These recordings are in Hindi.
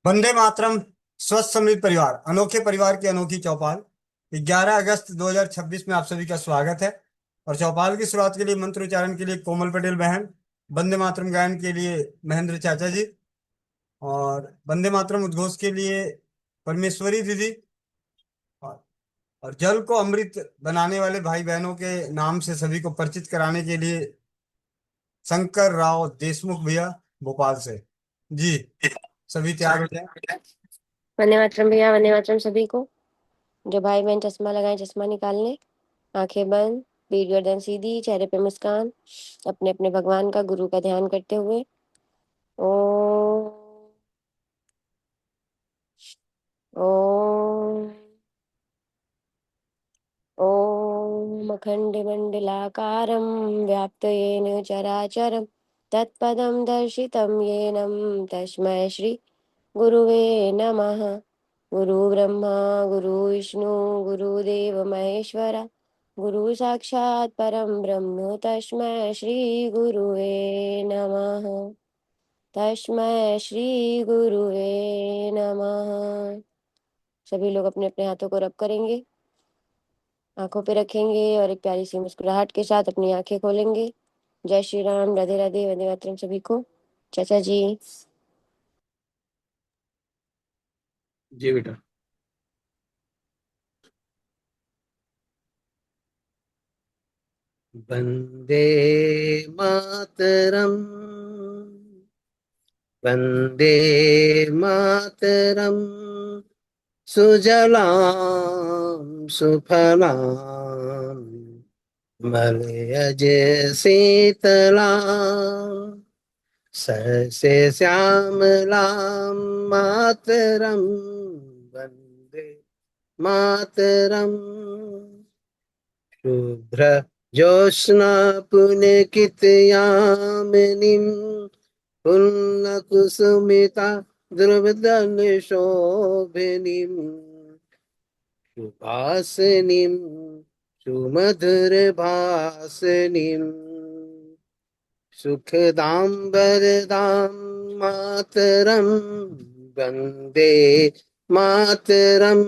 वंदे मातरम। स्वस्थ समृद्ध परिवार, अनोखे परिवार की अनोखी चौपाल। 11 अगस्त 2026 में आप सभी का स्वागत है। और चौपाल की शुरुआत के लिए मंत्र उच्चारण के लिए कोमल पटेल बहन, वंदे मातरम गायन के लिए महेंद्र चाचा जी, और वंदे मातरम उद्घोष के लिए परमेश्वरी दीदी, और, और जल को अमृत बनाने वाले भाई बहनों के नाम से सभी को परिचित कराने के लिए शंकर राव देशमुख भैया, भोपाल से। जी, सभी तैयार हो जाए। वंदे मातरम भैया, वंदे मातरम सभी को। जो भाई बहन चश्मा लगाए चश्मा निकाल लें। आंखें बंद, पीठ गर्दन सीधी, चेहरे पे मुस्कान। अपने अपने भगवान का, गुरु का ध्यान करते हुए ओम ओम ओम अखण्डमण्डलाकारं व्याप्तं चराचरं तत्पदं दर्शितं येन तस्मै श्री गुरुवे नमः। गुरु ब्रह्मा गुरु विष्णु गुरुदेव महेश्वरा, गुरु साक्षात् परं ब्रह्म तस्मै श्री गुरुवे नमः। तस्मै श्री गुरुवे नमः। सभी लोग अपने अपने हाथों को रब करेंगे, आंखों पे रखेंगे और एक प्यारी सी मुस्कुराहट के साथ अपनी आंखें खोलेंगे। जय श्री राम, राधे राधे, वंदे मातरम सभी को। चाचा जी। जी बेटा। वंदे मातरम, वंदे मातरम, सुजलाम सुफलाम मलयज शीतलाम सरसे श्यामलाम मातरम। वंदे मातरम। शुभ्र ज्योत्स्ना पुलकितयामिनीं पुण्यकुसुमिता द्रवदन शोभिनीं सुभासिनीं सुमधुरभासिनीं सुखदां वरदां मातरं वन्दे मातरम्।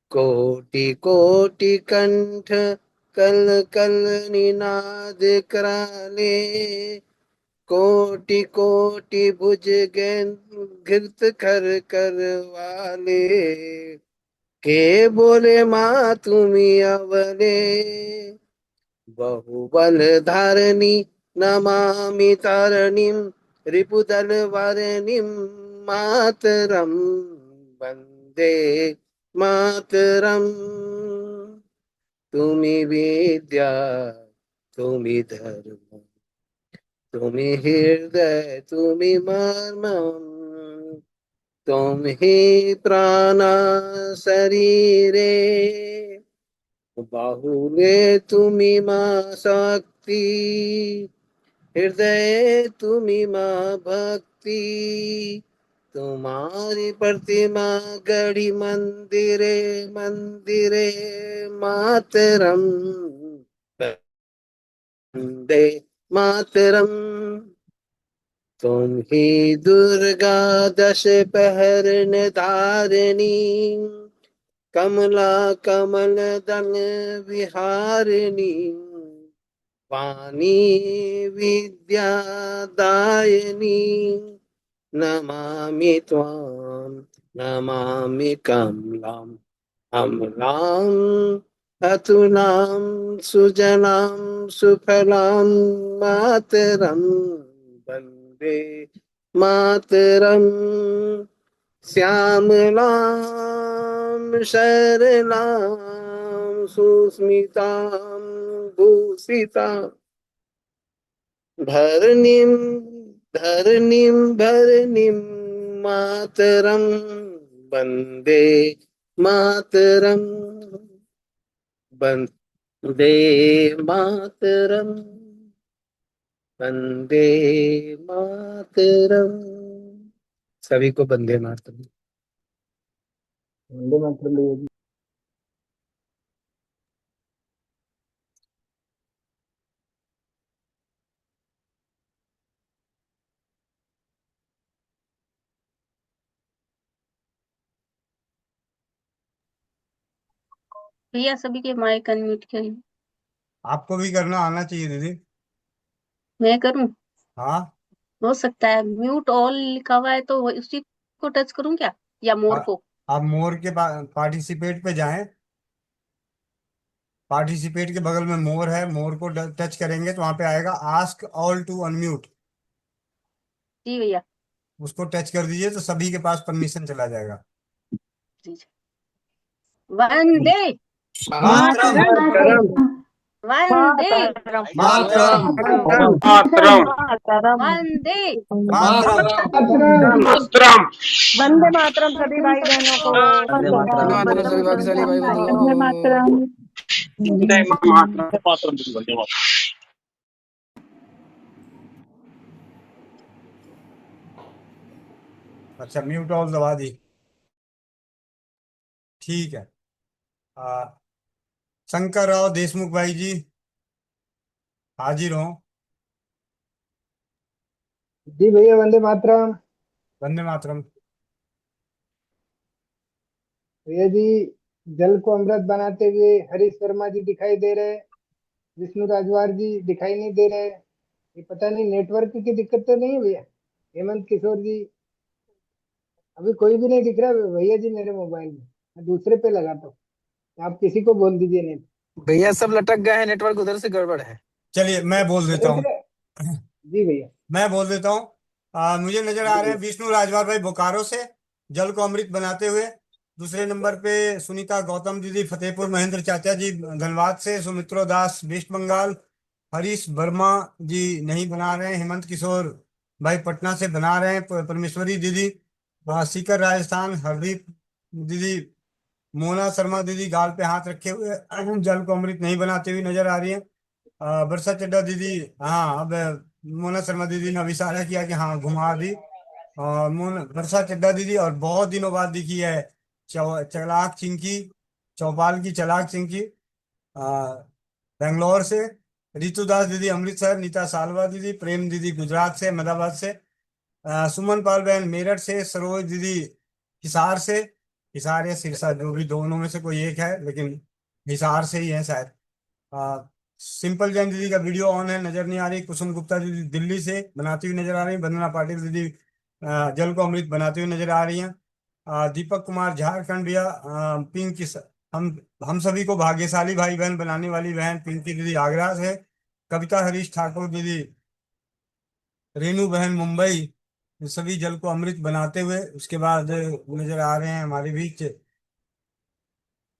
कोटि कोटि कंठ कल कल निनाद कराले, कोटि कोटि भुज घृत कर कर वाले, के बोले माँ तुम्ही अवले, बहुबल धारणी नमामि तारणीं रिपुदल वारणीं मातरं वन्दे मातरम्। तुम्ही विद्या तुम्ही धर्म तुम्ही हृदय तुम्ही मर्म, तुम्ही प्राण शरीरे, बाहुले तुम्ही माँ शक्ती, हृदय तुम्ही माँ भक्ति, तुम्हारी प्रतिमा गढ़ी मंदिरे मंदिरे मातरम वंदे मातरम। तुम ही दुर्गा दश पहरन धारिणी, कमला कमल दल विहारिणी, वाणी विद्या दायिनी, नमामि त्वां नमामि कमलाम् अमलां अतुलां सुजलां सुफलां मातरं वन्दे मातरम्। श्यामलां शरणां सुस्मितां भूषितां भरणीं धरणीं भरणीं मातरं वन्दे मातरं वन्दे मातरं वन्दे मातरं। सभी को वंदे मातरम। वंदे मातरम भैया जी। भैया सभी के माइक अनम्यूट करिए। आपको भी करना आना चाहिए दीदी। मैं करूं? हाँ। हो सकता है म्यूट ऑल लिखा हुआ है तो उसी को टच करूं क्या, या मोर को? आप मोर के पार्टिसिपेट पे जाएं। पार्टिसिपेट के बगल में मोर है, मोर को टच करेंगे तो वहां पे आएगा आस्क ऑल टू अनम्यूट। जी भैया। उसको टच कर दीजिए तो सभी के पास परमिशन चला जाएगा। जी। वंदे मातरम। मातरम वंदे मातरम। मातरम वंदे मातरम। मातरम वंदे मातरम सभी भाई बहनों को। वंदे मातरम वंदे सभी भाग्यशाली भाई बहनों को। मातरम। वंदे मातरम। अच्छा, म्यूट ऑल दबा दी। ठीक है। आ, शंकर राव देशमुख भाई जी हाजिर हो। जी भैया, वंदे मातरम। वंदे मातरम। भैया जी, जल को अमृत बनाते हुए हरीश वर्मा जी दिखाई दे रहे, विष्णु राजवार जी दिखाई नहीं दे रहे। ये पता नहीं नेटवर्क की दिक्कत तो नहीं है भैया? हेमंत किशोर जी, अभी कोई भी नहीं दिख रहा भैया जी मेरे मोबाइल में। मैं दूसरे पे लगाता हूँ, आप किसी को बोल दीजिए नहीं। भैया सब लटक गए हैं, नेटवर्क उधर से गड़बड़ है। चलिए मैं बोल देता लटक हूँ। रहे। जी भैया। मैं बोल देता हूँ। मुझे नजर आ जी रहे हैं भैया। विष्णु राजभर भाई बोकारो से, जल को अमृत बनाते हुए। दूसरे नंबर पे सुनीता गौतम दीदी फतेहपुर, महेंद्र चाचा जी धनबाद से, सुमित्रो दास वेस्ट बंगाल, हरीश वर्मा जी नहीं बना रहे हैं, हेमंत किशोर भाई पटना से बना रहे हैं, परमेश्वरी दीदी सीकर राजस्थान, हरदीप दीदी, मोना शर्मा दीदी गाल पे हाथ रखे हुए जल को अमृत नहीं बनाते हुए नजर आ रही है। बरसा चड्डा दीदी, हाँ अब मोना शर्मा दीदी ने अब इशारा किया कि हाँ घुमा दी। और मोना बरसा चड्डा दीदी और बहुत दिनों बाद दिखी है चलाक चिंकी, चौपाल की चलाक चिंकी, आ, बेंगलोर से। रितु दास दीदी अमृतसर, नीता सालवा दीदी, प्रेम दीदी गुजरात से अहमदाबाद से, सुमन पाल बहन मेरठ से, सरोज दीदी हिसार से, हिसार या सिरसा जो भी दोनों में से कोई एक है, लेकिन हिसार से ही है शायद। आ, सिंपल जैन दीदी का वीडियो ऑन है, नजर नहीं आ रही। कुसुम गुप्ता दीदी दिल्ली से बनाती हुई नजर आ रही। वंदना पाटिल दीदी जल को अमृत बनाती हुई नजर आ रही हैं। दीपक कुमार झारखंड भैया, पिंक हम हम सभी को भाग्यशाली भाई बहन बनाने वाली बहन पिंकी दीदी आगरा से। कविता हरीश ठाकुर दीदी, रेणु बहन मुंबई, ये सभी जल को अमृत बनाते हुए। उसके बाद नजर आ रहे हैं हमारे बीच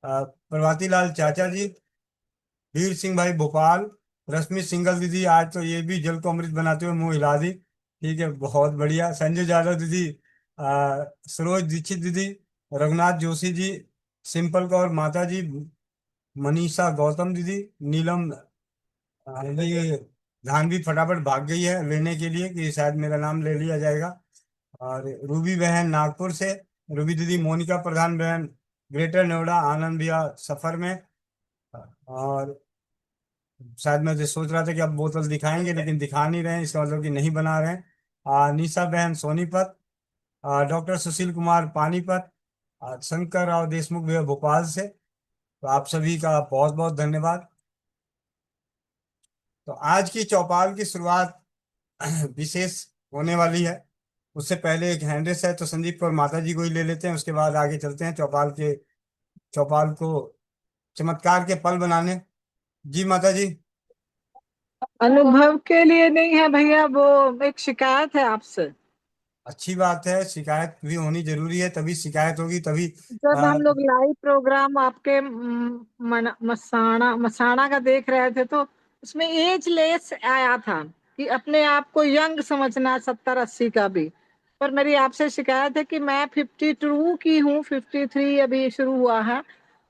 प्रभाती लाल चाचा जी, वीर सिंह भाई भोपाल, रश्मि सिंगल दीदी आज तो ये भी जल को अमृत बनाते हुए मुंह हिला दी। ठीक है, बहुत बढ़िया। संजय यादव दीदी, सरोज दीक्षित दीदी, रघुनाथ जोशी जी, सिंपल कौर माता जी, मनीषा गौतम दीदी, नीलम, ये जानवी फटाफट भाग गई है लेने के लिए कि शायद मेरा नाम ले लिया जाएगा। और रूबी बहन नागपुर से, रूबी दीदी, मोनिका प्रधान बहन ग्रेटर नोएडा, आनंद भैया सफर में। और शायद मैं जो सोच रहा था कि अब बोतल दिखाएंगे लेकिन दिखा नहीं रहे हैं, इसका मतलब कि नहीं बना रहे हैं। निशा बहन सोनीपत, डॉक्टर सुशील कुमार पानीपत, शंकर राव देशमुख भैया भोपाल से। तो आप सभी का बहुत बहुत धन्यवाद। तो आज की चौपाल की शुरुआत विशेष होने वाली है। उससे पहले एक हैंडरेस है, तो संदीप कौर माता जी को ही ले लेते हैं, उसके बाद आगे चलते हैं चौपाल को चमत्कार के पल बनाने। जी माता जी। अनुभव के लिए नहीं है भैया, वो एक शिकायत है आपसे। अच्छी बात है, शिकायत भी होनी जरूरी है, तभी शिकायत होगी तभी। जब आ, हम लोग लाइव प्रोग्राम आपके मसाणा मसाणा का देख रहे थे तो उसमें एज लेस आया था कि अपने आप को यंग समझना, 70-80 का भी। पर मेरी आपसे शिकायत है कि मैं 52 की हूँ, 53 अभी शुरू हुआ है।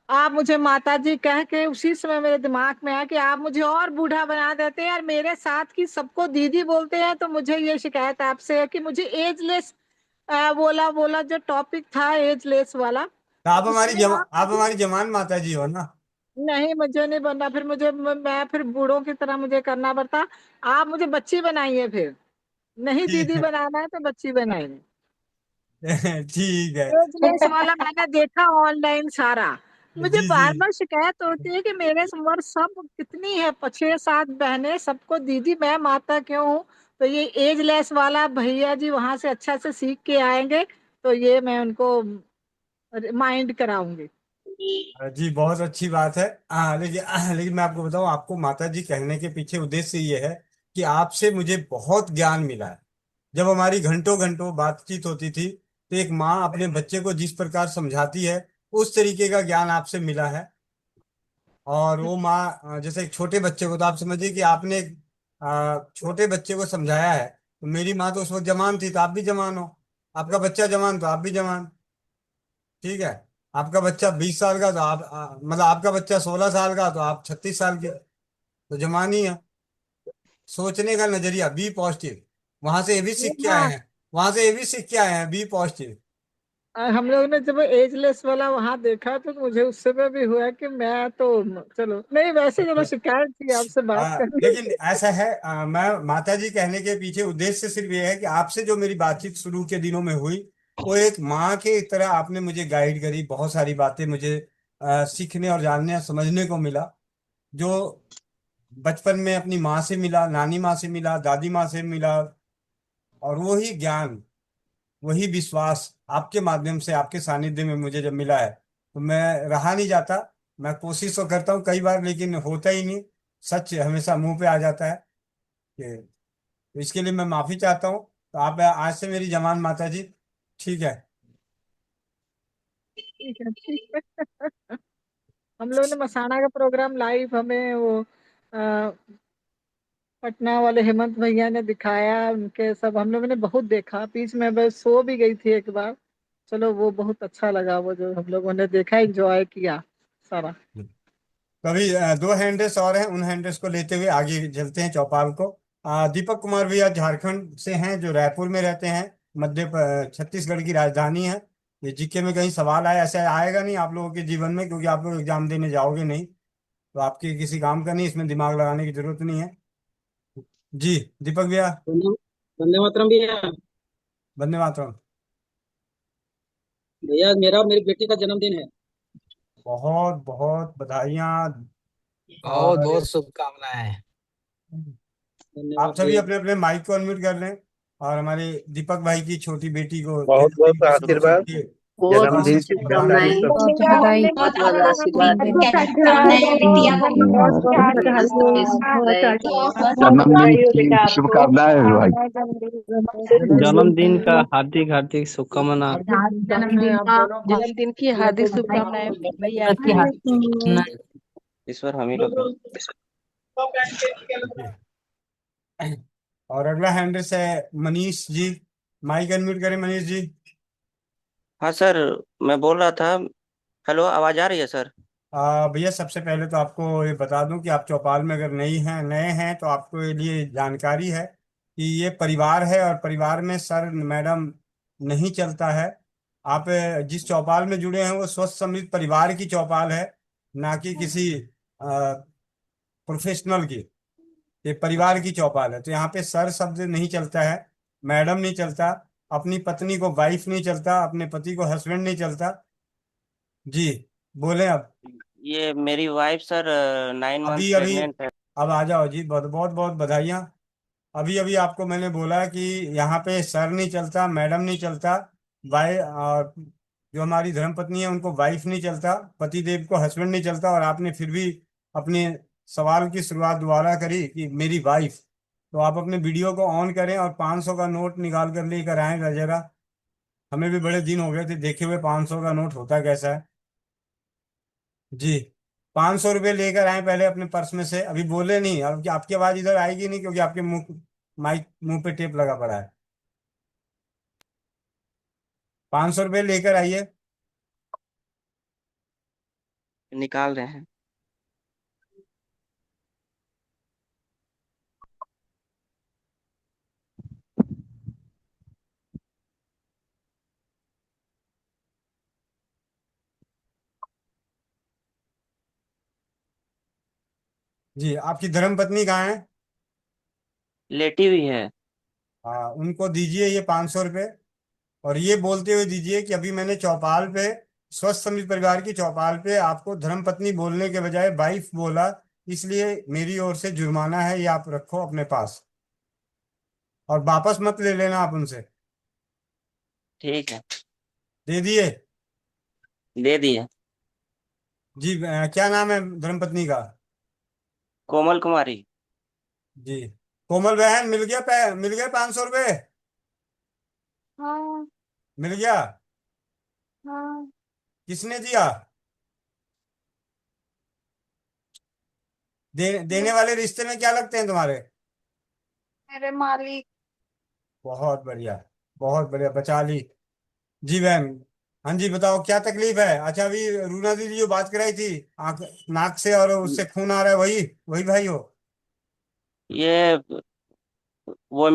आप मुझे माता जी कह के उसी समय मेरे दिमाग में आया कि आप मुझे और बूढ़ा बना देते हैं, और मेरे साथ की सबको दीदी बोलते हैं। तो मुझे ये शिकायत आपसे है कि मुझे एजलेस बोला बोला जो टॉपिक था एजलेस वाला, तो तो उसमें आप हमारी जवान माता जी हो ना। नहीं, मुझे नहीं बनना। फिर मुझे मैं फिर बूढ़ों की तरह मुझे करना पड़ता। आप मुझे बच्ची बनाइए फिर। नहीं ठीक दीदी है। बनाना है तो बच्ची बनाइए। ठीक है। एजलेस वाला मैंने देखा ऑनलाइन सारा, मुझे जी जी। बार बार शिकायत होती है कि मेरे उम्र सब कितनी है, 6-7 बहनें, सबको दीदी मैं माता क्यों हूँ। तो ये एज लेस वाला भैया जी वहां से अच्छा से सीख के आएंगे, तो ये मैं उनको रिमाइंड कराऊंगी। जी बहुत अच्छी बात है। लेकिन मैं आपको बताऊं, आपको माता जी कहने के पीछे उद्देश्य ये है कि आपसे मुझे बहुत ज्ञान मिला है। जब हमारी घंटों घंटों बातचीत होती थी तो एक माँ अपने बच्चे को जिस प्रकार समझाती है उस तरीके का ज्ञान आपसे मिला है। और वो माँ जैसे एक छोटे बच्चे को, तो आप समझिए कि आपने छोटे बच्चे को समझाया है। तो मेरी माँ तो उस वक्त जवान थी, तो आप भी जवान हो। आपका बच्चा जवान तो आप भी जवान। ठीक है। आपका बच्चा 20 साल का तो आप मतलब आपका बच्चा 16 साल का तो आप 36 साल के, तो जवान ही है। सोचने का नजरिया, बी पॉजिटिव। वहां से ये भी सीख के आए हाँ, हैं। वहां से ये भी सीख के आए हैं, बी पॉजिटिव। हम लोग ने जब एजलेस वाला वहां देखा तो मुझे उस समय भी हुआ कि मैं तो, चलो नहीं, वैसे चलो शिकायत थी आपसे बात करनी। लेकिन ऐसा है, मैं माता जी कहने के पीछे उद्देश्य सिर्फ ये है कि आपसे जो मेरी बातचीत शुरू के दिनों में हुई, वो एक माँ के तरह आपने मुझे गाइड करी। बहुत सारी बातें मुझे सीखने और जानने और समझने को मिला, जो बचपन में अपनी माँ से मिला, नानी माँ से मिला, दादी माँ से मिला। और वही ज्ञान, वही विश्वास आपके माध्यम से, आपके सानिध्य में मुझे जब मिला है तो मैं रहा नहीं जाता। मैं कोशिश तो करता हूँ कई बार, लेकिन होता ही नहीं। सच हमेशा मुंह पे आ जाता है कि, तो इसके लिए मैं माफी चाहता हूँ। तो आप आज से मेरी जवान माता जी। ठीक है। ठीक है, ठीक है। हम लोग ने मसाना का प्रोग्राम लाइव, हमें वो पटना वाले हेमंत भैया ने दिखाया, उनके सब हम लोगों ने बहुत देखा। बीच में बस सो भी गई थी एक बार। चलो वो बहुत अच्छा लगा, वो जो हम लोगों ने देखा, एंजॉय किया सारा। कभी दो हैंडल्स और हैं, उन हैंडल्स को लेते हुए आगे चलते हैं चौपाल को। दीपक कुमार भैया झारखंड से हैं, जो रायपुर में रहते हैं। छत्तीसगढ़ की राजधानी है। ये जीके में कहीं सवाल आया, ऐसा आएगा नहीं आप लोगों के जीवन में, क्योंकि आप लोग एग्जाम देने जाओगे नहीं, तो आपके किसी काम का नहीं, इसमें दिमाग लगाने की जरूरत नहीं है। जी। दीपक भैया। वंदे वंदे मातरम भैया। वंदे मातरम। भैया मेरा और मेरी बेटी का जन्मदिन है। बहुत बहुत बधाइयाँ। बहुत और बहुत शुभकामनाएं। आप धन्यवाद सभी भैया। अपने अपने माइक को अनम्यूट कर लें, और हमारे दीपक भाई की छोटी बेटी को बहुत बहुत जन्मदिन की शुभ आशीर्वाद। के बहुत जन्मदिन बहुत की बहुत सारी शुभकामनाएं, सब। बहुत बधाई। बहुत बहुत आशीर्वाद। शुभकामनाएं बिटिया को। जन्मदिन की शुभकामनाएं भाई। जन्मदिन का हार्दिक हार्दिक शुभकामना। जन्मदिन की हार्दिक शुभकामनाएं भैया की हार्दिक शुभकामनाएं। ईश्वर हम ही लोग। और अगला हैंडल्स है मनीष जी। माइक अनम्यूट करें मनीष जी। हाँ सर, मैं बोल रहा था। हेलो, आवाज आ रही है सर? भैया सबसे पहले तो आपको ये बता दूं कि आप चौपाल में अगर नए हैं तो आपको ये लिए जानकारी है कि ये परिवार है, और परिवार में सर मैडम नहीं चलता है। आप जिस चौपाल में जुड़े हैं वो स्वस्थ समृद्ध परिवार की चौपाल है, ना कि किसी प्रोफेशनल की। ये परिवार अच्छा। की चौपाल है, तो यहाँ पे सर शब्द नहीं चलता है, मैडम नहीं चलता, अपनी पत्नी को वाइफ नहीं चलता, अपने पति को हस्बैंड नहीं चलता। जी। बोले अब। ये मेरी वाइफ सर 9 मंथ अभी अभी प्रेग्नेंट है। अब आ जाओ जी, बहुत बहुत बहुत बधाइयाँ। अभी अभी आपको मैंने बोला कि यहाँ पे सर नहीं चलता, मैडम नहीं चलता, वाई और जो हमारी धर्मपत्नी है उनको वाइफ नहीं चलता, पति देव को हस्बैंड नहीं चलता, और आपने फिर भी अपने सवाल की शुरुआत दोबारा करी कि मेरी वाइफ। तो आप अपने वीडियो को ऑन करें और 500 का नोट निकाल कर लेकर आए जरा। हमें भी बड़े दिन हो गए थे देखे हुए 500 का नोट होता कैसा है। जी। 500 रुपये लेकर आए पहले अपने पर्स में से। अभी बोले नहीं, अब आपकी आवाज इधर आएगी नहीं, क्योंकि आपके मुंह माइक मुंह पे टेप लगा पड़ा है। 500 रुपये लेकर आइए। निकाल रहे हैं। जी। आपकी धर्मपत्नी कहाँ है? लेटी हुई है। हाँ, उनको दीजिए ये 500 रुपये। और ये बोलते हुए दीजिए कि अभी मैंने चौपाल पे स्वस्थ समृद्ध परिवार की चौपाल पे आपको धर्मपत्नी बोलने के बजाय वाइफ बोला, इसलिए मेरी ओर से जुर्माना है, ये आप रखो अपने पास और वापस मत ले लेना आप उनसे। ठीक है, दे दिए? दे दिए। जी क्या नाम है धर्मपत्नी का? कोमल कुमारी। जी। कोमल बहन, मिल गए 500 रुपये? हाँ मिल गया? हाँ। किसने दिया? देने वाले रिश्ते में क्या लगते हैं तुम्हारे? मेरे मालिक। बहुत बढ़िया, बहुत बढ़िया, बचा ली। जी बहन। हाँ जी, बताओ क्या तकलीफ है? अच्छा, अभी रूना दीदी जो बात कराई थी, आंख नाक से और उससे खून आ रहा है, वही वही भाई हो? ये वो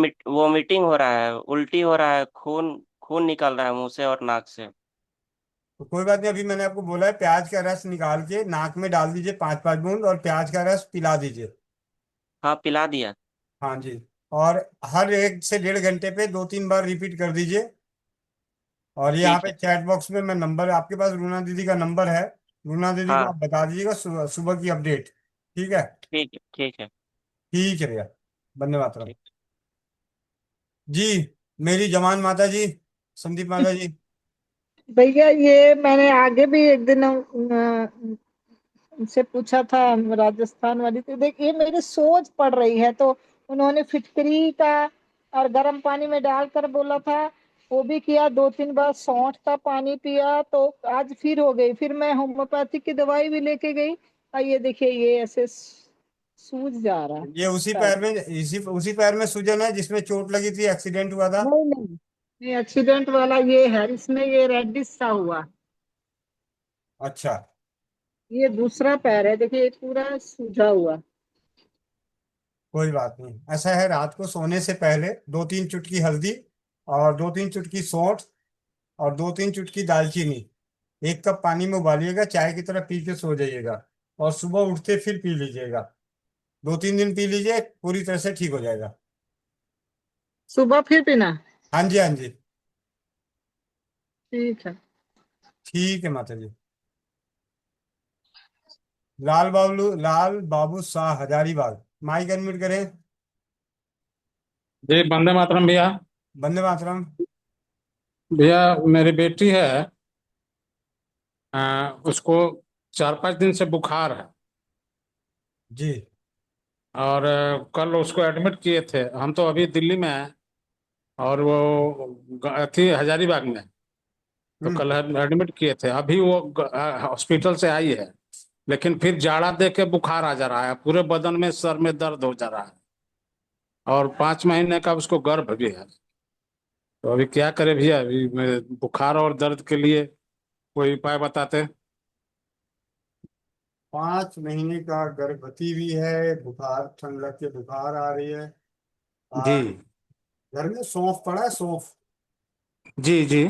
मीटिंग हो रहा है, उल्टी हो रहा है, खून खून निकल रहा है मुंह से और नाक से। तो कोई बात नहीं, अभी मैंने आपको बोला है प्याज का रस निकाल के नाक में डाल दीजिए 5-5 बूंद, और प्याज का रस पिला दीजिए। हाँ, पिला दिया। हाँ जी। और हर 1 से 1.5 घंटे पे 2-3 बार रिपीट कर दीजिए। और ये यहाँ ठीक पे है। चैट बॉक्स में मैं नंबर, आपके पास रूना दीदी का नंबर है, रूना दीदी को आप हाँ, बता दीजिएगा सुबह सुबह की अपडेट। ठीक है? ठीक है, ठीक है। ठीक है भैया। वंदे मातरम। ठीक। जी। मेरी जवान माता जी, संदीप माता जी। भैया ये मैंने आगे भी एक दिन उनसे पूछा था, राजस्थान वाली, तो देख ये मेरी सोच पड़ रही है, तो उन्होंने फिटकरी का और गर्म पानी में डालकर बोला था, वो भी किया, 2-3 बार सौंठ का पानी पिया, तो आज फिर हो गई। फिर मैं होम्योपैथिक की दवाई भी लेके गई, और ये देखिए ये ऐसे सूज जा रहा है ये उसी पैर। पैर में, इसी उसी पैर में सूजन है जिसमें चोट लगी थी, एक्सीडेंट हुआ था? नहीं नहीं, ये एक्सीडेंट वाला ये है, इसमें ये रेडिश सा हुआ। अच्छा। ये दूसरा पैर है, देखिए ये पूरा सूजा हुआ। कोई बात नहीं, ऐसा है, रात को सोने से पहले 2-3 चुटकी हल्दी और 2-3 चुटकी सौंठ और 2-3 चुटकी दालचीनी 1 कप पानी में उबालिएगा, चाय की तरह पी के सो जाइएगा। और सुबह उठते फिर पी लीजिएगा। 2-3 दिन पी लीजिए, पूरी तरह से ठीक हो जाएगा। सुबह फिर पीना? हाँ जी, हाँ जी। ठीक है। ठीक है माता जी। लाल बाबू शाह, हजारीबाग। माइक अनम्यूट करें। जी वंदे मातरम भैया। वंदे मातरम। भैया मेरी बेटी है, उसको 4-5 दिन से बुखार है। जी। और कल उसको एडमिट किए थे, हम तो अभी दिल्ली में हैं, और वो थी हजारीबाग में। तो हम्म। कल एडमिट किए थे, अभी वो हॉस्पिटल से आई है, लेकिन फिर जाड़ा दे के बुखार आ जा रहा है, पूरे बदन में, सर में दर्द हो जा रहा है, और 5 महीने का उसको गर्भ भी है। तो अभी क्या करे भैया, अभी बुखार और दर्द के लिए कोई उपाय बताते। 5 महीने का गर्भवती भी है, बुखार, ठंड लग के बुखार आ रही है। जी आ, घर में सौंफ पड़ा है, सौंफ। जी जी।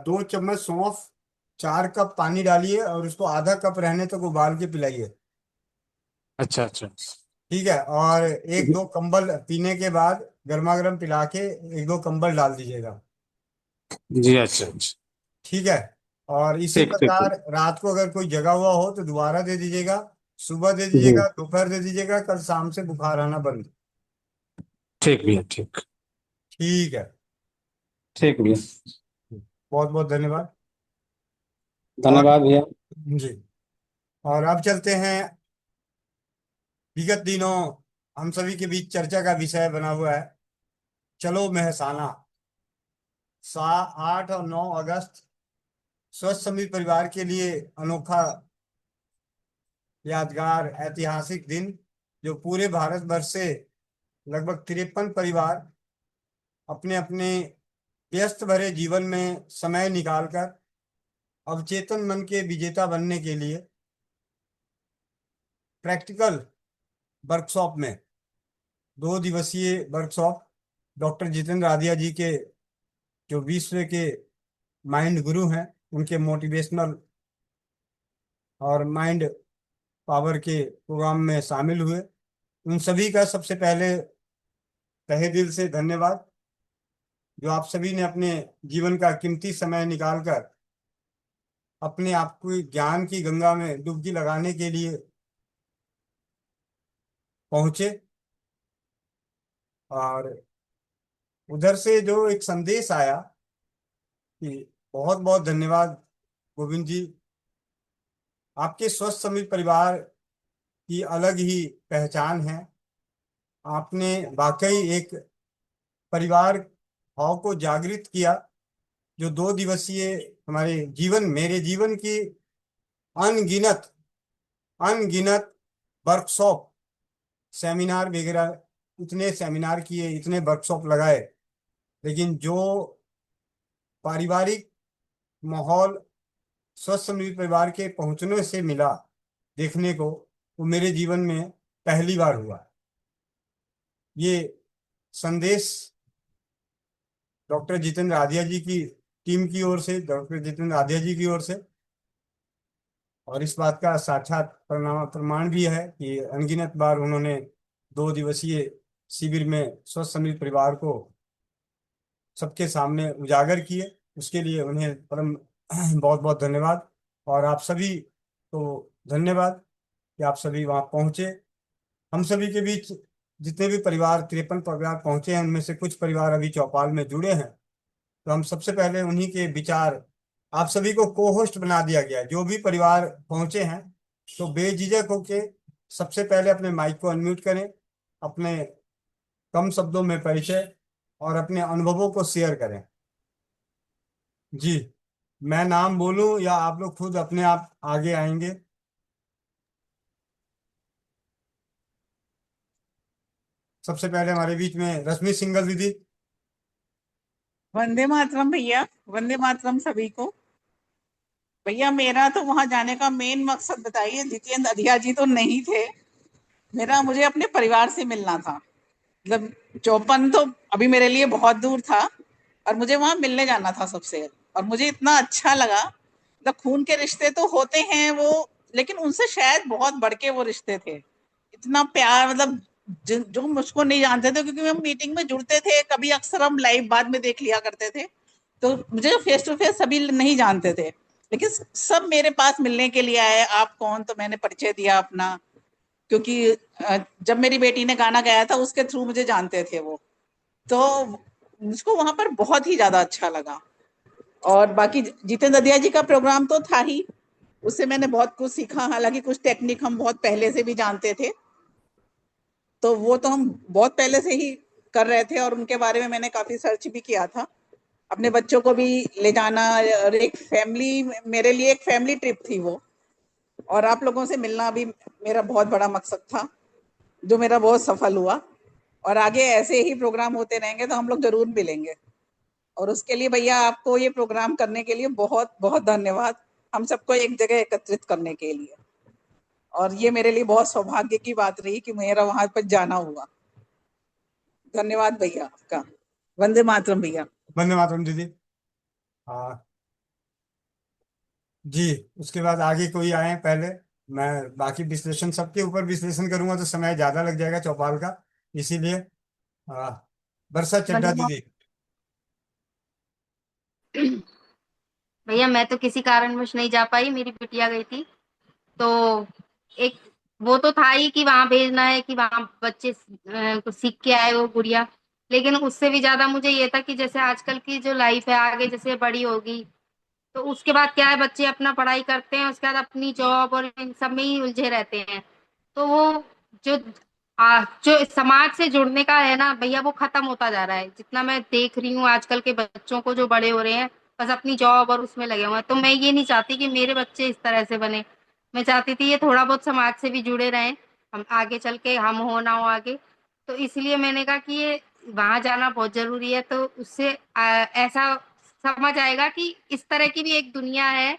2 चम्मच सौंफ, 4 कप पानी डालिए और उसको आधा कप रहने तक उबाल के पिलाइए। अच्छा अच्छा। ठीक है? और 1-2 कंबल पीने के बाद गर्मा गर्म पिला के 1-2 कंबल डाल दीजिएगा। जी अच्छा अच्छा। ठीक है? और इसी ठीक ठीक प्रकार ठीक। रात को अगर कोई जगा हुआ हो तो दोबारा दे दीजिएगा, सुबह दे जी दीजिएगा, दोपहर दे दीजिएगा, कल शाम से बुखार आना बंद। ठीक भैया ठीक। ठीक है। ठीक भैया। बहुत बहुत धन्यवाद। और धन्यवाद भैया। जी, और अब चलते हैं, विगत दिनों हम सभी के बीच चर्चा का विषय बना हुआ है, चलो मेहसाना। 8 और 9 अगस्त स्वस्थ समृद्ध परिवार के लिए अनोखा, यादगार, ऐतिहासिक दिन, जो पूरे भारतवर्ष से लगभग 53 परिवार अपने अपने व्यस्त भरे जीवन में समय निकालकर अवचेतन मन के विजेता बनने के लिए प्रैक्टिकल वर्कशॉप में, 2 दिवसीय वर्कशॉप, डॉक्टर जितेंद्र राधिया जी के, जो विश्व के माइंड गुरु हैं, उनके मोटिवेशनल और माइंड पावर के प्रोग्राम में शामिल हुए। उन सभी का सबसे पहले तहे दिल से धन्यवाद, जो आप सभी ने अपने जीवन का कीमती समय निकालकर अपने आप को ज्ञान की गंगा में डुबकी लगाने के लिए पहुंचे। और उधर से जो एक संदेश आया कि बहुत बहुत धन्यवाद गोविंद जी, आपके स्वस्थ समित परिवार की अलग ही पहचान है। आपने वाकई एक परिवार भाव को जागृत किया, जो 2 दिवसीय हमारे जीवन, मेरे जीवन की अनगिनत अनगिनत वर्कशॉप, सेमिनार वगैरह, इतने सेमिनार किए, इतने वर्कशॉप लगाए, लेकिन जो पारिवारिक माहौल स्वस्थ समृद्ध परिवार के पहुंचने से मिला देखने को, वो मेरे जीवन में पहली बार हुआ। ये संदेश डॉक्टर जितेंद्र आधिया जी की टीम की ओर से, डॉक्टर जितेंद्र आधिया जी की ओर से, और इस बात का साक्षात प्रमाण भी है कि अनगिनत बार उन्होंने 2 दिवसीय शिविर में स्वस्थ समृद्ध परिवार को सबके सामने उजागर किए। उसके लिए उन्हें परम बहुत बहुत धन्यवाद। और आप सभी को धन्यवाद कि आप सभी वहाँ पहुँचे। हम सभी के बीच जितने भी परिवार, 53 परिवार पहुँचे हैं, उनमें से कुछ परिवार अभी चौपाल में जुड़े हैं, तो हम सबसे पहले उन्हीं के विचार, आप सभी को को होस्ट बना दिया गया है। जो भी परिवार पहुँचे हैं तो बेझिझक होके सबसे पहले अपने माइक को अनम्यूट करें, अपने कम शब्दों में परिचय और अपने अनुभवों को शेयर करें। जी, मैं नाम बोलूं या आप लोग खुद अपने आप आगे आएंगे? सबसे पहले हमारे बीच में रश्मि सिंगल दीदी। वंदे मातरम भैया, वंदे मातरम सभी को। भैया मेरा तो वहां जाने का मेन मकसद बताइए, जितेंद्र अधिया जी तो नहीं थे, मुझे अपने परिवार से मिलना था। मतलब चौपन तो अभी मेरे लिए बहुत दूर था और मुझे वहां मिलने जाना था सबसे। और मुझे इतना अच्छा लगा, मतलब खून के रिश्ते तो होते हैं वो, लेकिन उनसे शायद बहुत बढ़ के वो रिश्ते थे। इतना प्यार, मतलब जो मुझको नहीं जानते थे, क्योंकि हम मीटिंग में जुड़ते थे, कभी अक्सर हम लाइव बाद में देख लिया करते थे, तो मुझे फेस टू फेस सभी नहीं जानते थे, लेकिन सब मेरे पास मिलने के लिए आए। आप कौन? तो मैंने परिचय दिया अपना, क्योंकि जब मेरी बेटी ने गाना गाया था उसके थ्रू मुझे जानते थे वो। तो मुझको वहां पर बहुत ही ज्यादा अच्छा लगा। और बाकी जितेंद्र ददिया जी का प्रोग्राम तो था ही, उससे मैंने बहुत कुछ सीखा। हालांकि कुछ टेक्निक हम बहुत पहले से भी जानते थे, तो वो तो हम बहुत पहले से ही कर रहे थे, और उनके बारे में मैंने काफी सर्च भी किया था। अपने बच्चों को भी ले जाना, और एक फैमिली, मेरे लिए एक फैमिली ट्रिप थी वो। और आप लोगों से मिलना भी मेरा बहुत बड़ा मकसद था, जो मेरा बहुत सफल हुआ। और आगे ऐसे ही प्रोग्राम होते रहेंगे तो हम लोग जरूर मिलेंगे। और उसके लिए भैया आपको ये प्रोग्राम करने के लिए बहुत बहुत धन्यवाद, हम सबको एक जगह एकत्रित करने के लिए। और ये मेरे लिए बहुत सौभाग्य की बात रही कि मेरा वहां पर जाना हुआ। धन्यवाद भैया आपका। वंदे मातरम भैया। वंदे मातरम दीदी। हाँ जी, उसके बाद आगे कोई आए पहले? मैं बाकी विश्लेषण, सबके ऊपर विश्लेषण करूंगा तो समय ज्यादा लग जाएगा चौपाल का, इसीलिए वर्षा चड्ढा दीदी। भैया मैं तो किसी कारणवश नहीं जा पाई, मेरी बिटिया गई थी। तो एक वो तो था ही कि वहां भेजना है, कि वहां बच्चे कुछ सीख के आए वो गुड़िया। लेकिन उससे भी ज्यादा मुझे ये था कि जैसे आजकल की जो लाइफ है आगे जैसे बड़ी होगी, तो उसके बाद क्या है, बच्चे अपना पढ़ाई करते हैं, उसके बाद अपनी जॉब और इन सब में ही उलझे रहते हैं। तो वो जो जो समाज से जुड़ने का है ना भैया, वो खत्म होता जा रहा है। जितना मैं देख रही हूँ आजकल के बच्चों को जो बड़े हो रहे हैं, बस अपनी जॉब और उसमें लगे हुए हैं। तो मैं ये नहीं चाहती कि मेरे बच्चे इस तरह से बने। मैं चाहती थी ये थोड़ा बहुत समाज से भी जुड़े रहें, हम आगे चल के हम हो ना हो आगे। तो इसलिए मैंने कहा कि ये वहां जाना बहुत जरूरी है, तो उससे ऐसा समझ आएगा कि इस तरह की भी एक दुनिया है,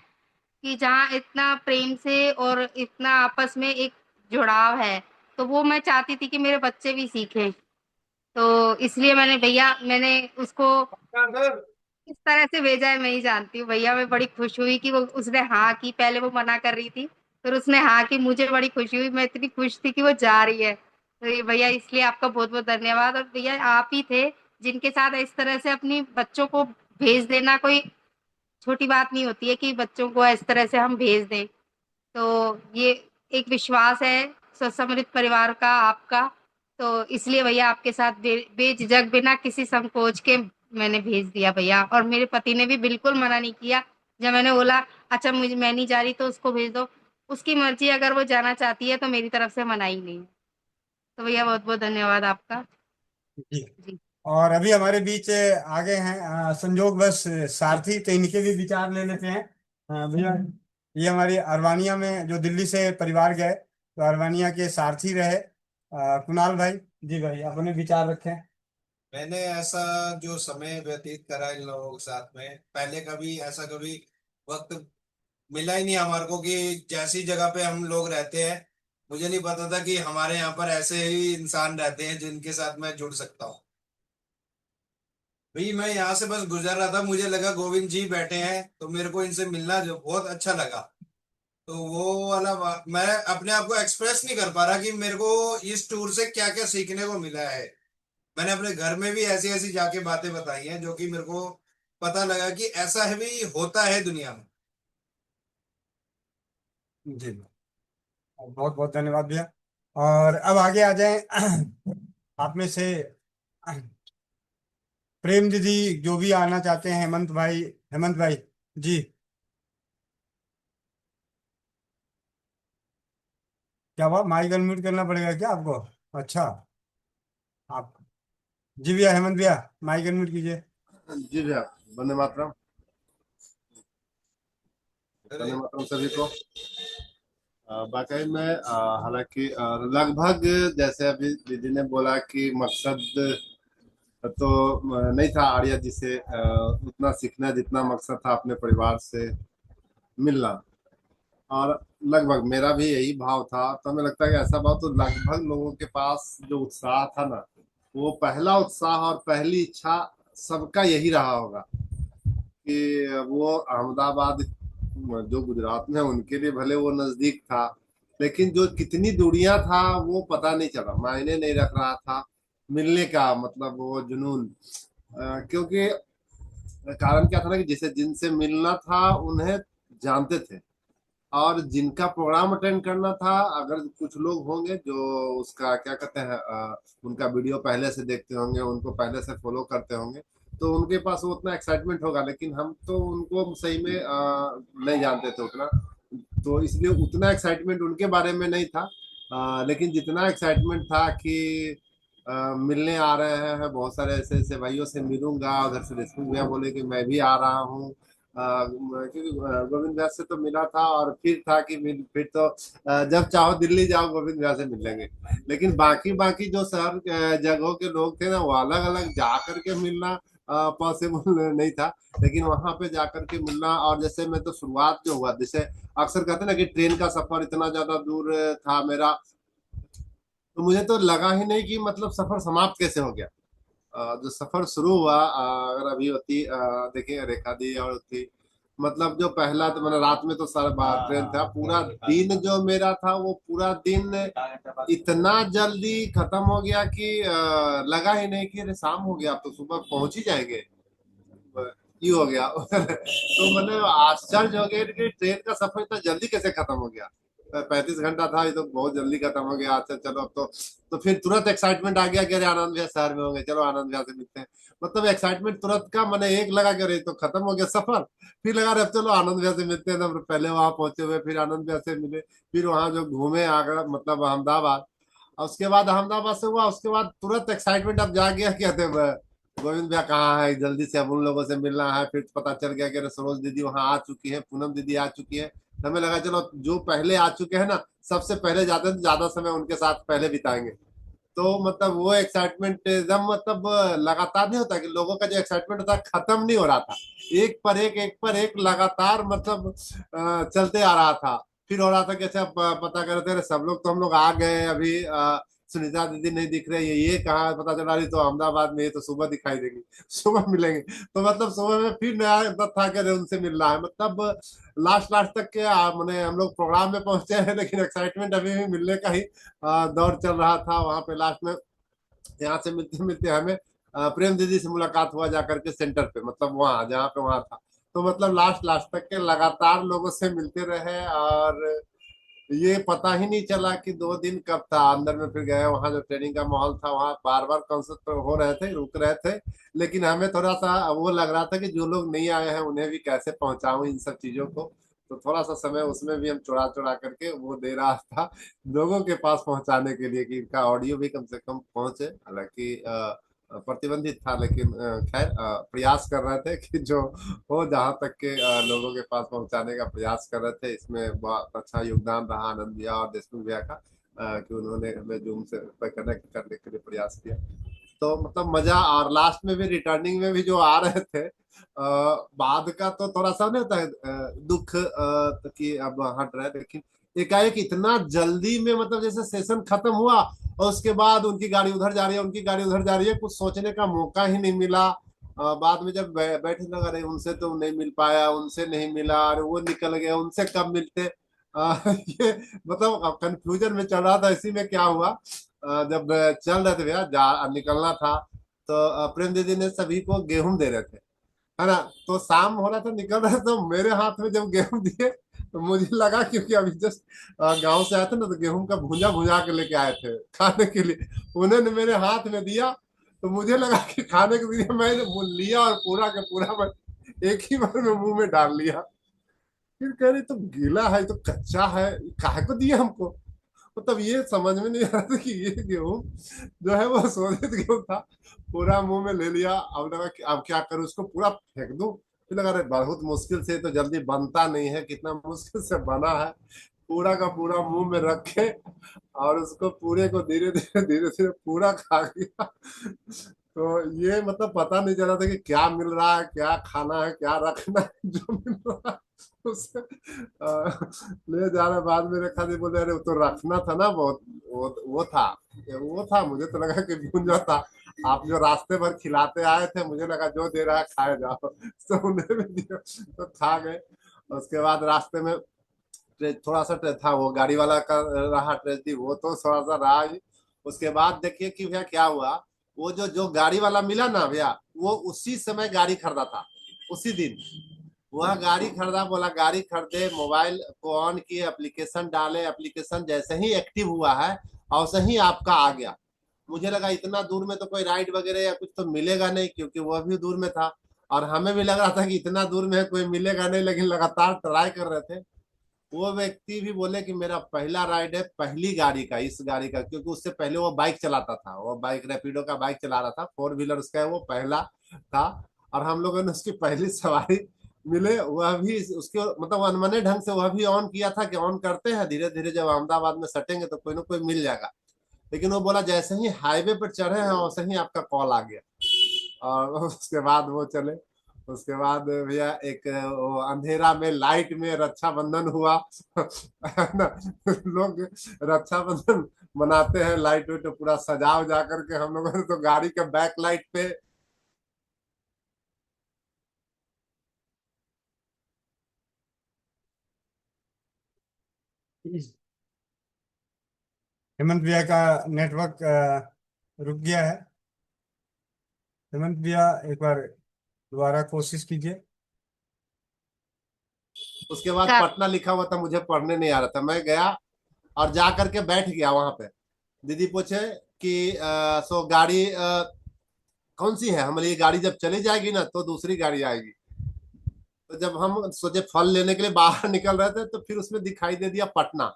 कि जहाँ इतना प्रेम से और इतना आपस में एक जुड़ाव है। तो वो मैं चाहती थी कि मेरे बच्चे भी सीखें। तो इसलिए मैंने उसको किस तरह से भेजा है मैं ही जानती हूँ भैया। मैं बड़ी खुश हुई कि वो उसने हाँ की, पहले वो मना कर रही थी, फिर उसने हाँ की, मुझे बड़ी खुशी हुई। मैं इतनी खुश थी कि वो जा रही है। तो ये भैया इसलिए आपका बहुत बहुत धन्यवाद। और भैया आप ही थे जिनके साथ इस तरह से अपनी बच्चों को भेज देना, कोई छोटी बात नहीं होती है कि बच्चों को इस तरह से हम भेज दें। तो ये एक विश्वास है स्वसमृद्ध परिवार का, आपका। तो इसलिए भैया आपके साथ बेझिझक बिना किसी संकोच के मैंने भेज दिया भैया। और मेरे पति ने भी बिल्कुल मना नहीं किया। जब मैंने बोला अच्छा मुझे मैं नहीं जा रही तो उसको भेज दो, उसकी मर्जी, अगर वो जाना चाहती है तो मेरी तरफ से मना ही नहीं है। तो भैया बहुत बहुत धन्यवाद आपका। जी। जी और अभी हमारे बीच आगे हैं संजोग बस सारथी, तो इनके भी विचार ले लेते हैं। भैया, ये हमारी अरवानिया में जो दिल्ली से परिवार गए, तो अरवानिया के सारथी रहे कुणाल भाई। जी भाई, अपने विचार रखें। मैंने ऐसा जो समय व्यतीत करा इन लोगों के साथ में, पहले कभी ऐसा कभी वक्त मिला ही नहीं हमारे को कि जैसी जगह पे हम लोग रहते हैं, मुझे नहीं पता था कि हमारे यहाँ पर ऐसे ही इंसान रहते हैं जिनके साथ मैं जुड़ सकता हूँ। भाई मैं यहाँ से बस गुजर रहा था, मुझे लगा गोविंद जी बैठे हैं, तो मेरे को इनसे मिलना जो बहुत अच्छा लगा। तो वो वाला मैं अपने आप को एक्सप्रेस नहीं कर पा रहा कि मेरे को इस टूर से क्या क्या सीखने को मिला है। मैंने अपने घर में भी ऐसी ऐसी जाके बातें बताई हैं जो कि मेरे को पता लगा कि ऐसा है भी होता है दुनिया में। जी, बहुत बहुत धन्यवाद भैया। और अब आगे आ जाए आप में से प्रेम दीदी, जो भी आना चाहते हैं, हेमंत भाई जी। क्या हुआ, माइक अनम्यूट करना पड़ेगा क्या आपको? अच्छा, आप जी भैया, हेमंत भैया माइक अनम्यूट कीजिए। जी भैया, वंदे मातरम। वंदे मातरम सभी को। वाकई में हालांकि लगभग जैसे अभी दीदी ने बोला कि मकसद तो नहीं था आर्या जी से उतना सीखना जितना मकसद था अपने परिवार से मिलना। और लगभग मेरा भी यही भाव था। तो हमें लगता है कि ऐसा भाव तो लगभग लोगों के पास जो उत्साह था ना, वो पहला उत्साह और पहली इच्छा सबका यही रहा होगा कि वो अहमदाबाद जो गुजरात में है उनके लिए भले वो नजदीक था, लेकिन जो कितनी दूरियां था वो पता नहीं चला, मायने नहीं रख रहा था मिलने का मतलब वो जुनून। क्योंकि कारण क्या था ना कि जिसे जिनसे मिलना था उन्हें जानते थे, और जिनका प्रोग्राम अटेंड करना था, अगर कुछ लोग होंगे जो उसका क्या कहते हैं उनका वीडियो पहले से देखते होंगे, उनको पहले से फॉलो करते होंगे, तो उनके पास वो उतना एक्साइटमेंट होगा। लेकिन हम तो उनको सही में नहीं जानते थे उतना, तो इसलिए उतना एक्साइटमेंट उनके बारे में नहीं था। लेकिन जितना एक्साइटमेंट था कि मिलने आ रहे हैं, बहुत सारे ऐसे ऐसे भाइयों से मिलूंगा, उधर से देशमुख भैया बोले कि मैं भी आ रहा हूँ, क्योंकि गोविंद व्यास से तो मिला था, और फिर था कि फिर तो जब चाहो दिल्ली जाओ गोविंद व्यास से मिल लेंगे। लेकिन बाकी बाकी जो शहर जगहों के लोग थे ना, वो अलग अलग जा करके मिलना पॉसिबल नहीं था, लेकिन वहां पे जाकर के मिलना। और जैसे मैं तो शुरुआत जो हुआ, जैसे अक्सर कहते ना कि ट्रेन का सफर इतना ज्यादा दूर था मेरा, तो मुझे तो लगा ही नहीं कि मतलब सफर समाप्त कैसे हो गया। जो सफर शुरू हुआ, अगर अभी होती देखिए रेखा दी और थी, मतलब जो पहला तो मैंने रात में तो सारा ट्रेन था, पूरा दिन जो मेरा था वो पूरा दिन इतना जल्दी खत्म हो गया कि लगा ही नहीं कि अरे शाम हो गया, अब तो सुबह पहुंच ही जाएंगे, ये हो गया। तो मतलब आश्चर्य हो गया कि ट्रेन का सफर इतना जल्दी कैसे खत्म हो गया। 35 घंटा था, ये तो बहुत जल्दी खत्म हो गया। अच्छा चलो, अब तो फिर तुरंत एक्साइटमेंट आ गया कि अरे आनंद विहार शहर में होंगे, चलो आनंद विहार से मिलते हैं। मतलब एक्साइटमेंट तुरंत का मैंने एक लगा कि अरे तो खत्म हो गया सफर, फिर लगा रहे चलो आनंद विहार से मिलते हैं। तो पहले वहां पहुंचे हुए, फिर आनंद विहार से मिले, फिर वहां जो घूमे आगरा मतलब अहमदाबाद, और उसके बाद अहमदाबाद से हुआ, उसके बाद तुरंत एक्साइटमेंट अब जा गया, कहते हैं गोविंद भैया कहाँ है, जल्दी से अब उन लोगों से मिलना है। फिर पता चल गया कि सरोज दीदी वहां आ चुकी है, पूनम दीदी आ चुकी है। हमें लगा चलो जो पहले आ चुके हैं ना, सबसे पहले जाते हैं तो ज्यादा समय उनके साथ पहले बिताएंगे। तो मतलब वो एक्साइटमेंट एकदम मतलब लगातार नहीं होता कि लोगों का जो एक्साइटमेंट होता है खत्म नहीं हो रहा था, एक पर एक लगातार मतलब चलते आ रहा था। फिर हो रहा था कि अच्छा पता कर रहे थे सब लोग, तो हम लोग आ गए, अभी सुनीता दीदी नहीं दिख रहे, ये कहाँ, पता चला रही तो अहमदाबाद में, ये तो सुबह दिखाई देंगी, सुबह मिलेंगे। तो मतलब सुबह में फिर नया था कि उनसे मिलना है। मतलब लास्ट तक के मैंने हम लोग प्रोग्राम में पहुंचे हैं, लेकिन एक्साइटमेंट अभी भी मिलने का ही दौर चल रहा था। वहां पे लास्ट में यहाँ से मिलते मिलते हमें प्रेम दीदी से मुलाकात हुआ जाकर के सेंटर पे, मतलब वहाँ जहाँ पे वहाँ था। तो मतलब लास्ट लास्ट तक के लगातार लोगों से मिलते रहे और ये पता ही नहीं चला कि 2 दिन कब था। अंदर में फिर गए, वहां जो ट्रेनिंग का माहौल था वहां बार बार कॉन्सर्ट हो रहे थे, रुक रहे थे, लेकिन हमें थोड़ा सा वो लग रहा था कि जो लोग नहीं आए हैं उन्हें भी कैसे पहुंचाऊं इन सब चीजों को। तो थोड़ा सा समय उसमें भी हम चुरा चुरा करके वो दे रहा था लोगों के पास पहुंचाने के लिए कि इनका ऑडियो भी कम से कम पहुंचे। हालांकि प्रतिबंधित था, लेकिन खैर प्रयास कर रहे थे कि जो हो जहाँ तक के लोगों के पास पहुंचाने का प्रयास कर रहे थे। इसमें बहुत अच्छा योगदान रहा आनंद भैया और देशमुख भैया का, कि उन्होंने हमें जूम से कनेक्ट करने के लिए प्रयास किया। तो मतलब मजा, और लास्ट में भी रिटर्निंग में भी जो आ रहे थे बाद का तो थोड़ा सा नहीं होता है दुख कि अब हट रहे, लेकिन एकाएक इतना जल्दी में मतलब जैसे सेशन खत्म हुआ और उसके बाद उनकी गाड़ी उधर जा रही है, उनकी गाड़ी उधर जा रही है, कुछ सोचने का मौका ही नहीं मिला। बाद में जब बैठे लगा रहे उनसे तो नहीं मिल पाया, उनसे नहीं मिला, और वो निकल गए, उनसे कब मिलते। ये मतलब कंफ्यूजन में चल रहा था। इसी में क्या हुआ, जब चल रहे थे भैया निकलना था, तो प्रेम दीदी ने सभी को गेहूं दे रहे थे, है ना। तो शाम हो रहा था, निकल रहे तो मेरे हाथ में जब गेहूं दिए तो मुझे लगा, क्योंकि अभी जस्ट गांव से आए थे ना, तो गेहूं का भुंजा भुंजा के लेके आए थे खाने के लिए, उन्होंने मेरे हाथ में दिया तो मुझे लगा कि खाने के लिए मैं लिया और पूरा का पूरा मैं एक ही बार में मुंह में डाल लिया। फिर कह रही तो गीला है, तो कच्चा है, काहे को दिया हमको। मतलब ये समझ में नहीं आ रहा था कि ये गेहूं जो है वो शोधित गेहूं था। पूरा मुंह में ले लिया। अब लगा कि अब क्या करूं, इसको पूरा फेंक दूं। फिर लगा अरे बहुत मुश्किल से तो जल्दी बनता नहीं है, कितना मुश्किल से बना है। पूरा का पूरा मुंह में रखे और उसको पूरे को धीरे धीरे धीरे धीरे पूरा खा गया। तो ये मतलब पता नहीं चला था कि क्या मिल रहा है, क्या खाना है, क्या रखना है। जो मिल रहा है उसे ले जाना। बाद में रखा दी, बोले अरे वो तो रखना था ना, बहुत वो था। मुझे तो लगा कि भूंजा था। आप जो रास्ते भर खिलाते आए थे, मुझे लगा जो दे रहा है खाए जाओ, तो उन्हें भी दिया तो खा गए। उसके बाद रास्ते में थोड़ा सा था, वो गाड़ी वाला का रहा ट्रेजेडी, वो तो थोड़ा सा रहा ही। उसके बाद देखिए कि भैया क्या हुआ, वो जो गाड़ी वाला मिला ना भैया, वो उसी समय गाड़ी खरीदा था, उसी दिन वह गाड़ी खरीदा। बोला गाड़ी खरीदे, मोबाइल को ऑन किए, एप्लीकेशन डाले, एप्लीकेशन जैसे ही एक्टिव हुआ है और सही आपका आ गया। मुझे लगा इतना दूर में तो कोई राइड वगैरह या कुछ तो मिलेगा नहीं, क्योंकि वह भी दूर में था और हमें भी लग रहा था कि इतना दूर में कोई मिलेगा नहीं, लेकिन लगातार ट्राई कर रहे थे। वो व्यक्ति भी बोले कि मेरा पहला राइड है, पहली गाड़ी का, इस गाड़ी का, क्योंकि उससे पहले वो बाइक चलाता था, वो बाइक रैपिडो का बाइक चला रहा था, 4 व्हीलर उसका है, वो पहला था। और हम लोगों ने उसकी पहली सवारी मिले, वह भी उसके मतलब अनमने ढंग से वह भी ऑन किया था कि ऑन करते हैं, धीरे धीरे जब अहमदाबाद में सटेंगे तो कोई ना कोई मिल जाएगा। लेकिन वो बोला जैसे ही हाईवे पर चढ़े हैं वैसे ही आपका कॉल आ गया और उसके बाद वो चले। उसके बाद भैया एक वो अंधेरा में लाइट में रक्षाबंधन हुआ। ना लोग रक्षाबंधन मनाते हैं, लाइट वाइट पूरा सजा उजा करके। हम लोगों ने तो गाड़ी के बैक लाइट पे हेमंत भैया का नेटवर्क रुक गया है। हेमंत भैया एक बार दोबारा कोशिश कीजिए। उसके बाद पटना लिखा हुआ था, मुझे पढ़ने नहीं आ रहा था। मैं गया और जा करके बैठ गया वहां पे। दीदी पूछे कि सो गाड़ी कौन सी है। हमारी गाड़ी जब चली जाएगी ना तो दूसरी गाड़ी आएगी। तो जब हम सोचे फल लेने के लिए बाहर निकल रहे थे, तो फिर उसमें दिखाई दे दिया पटना।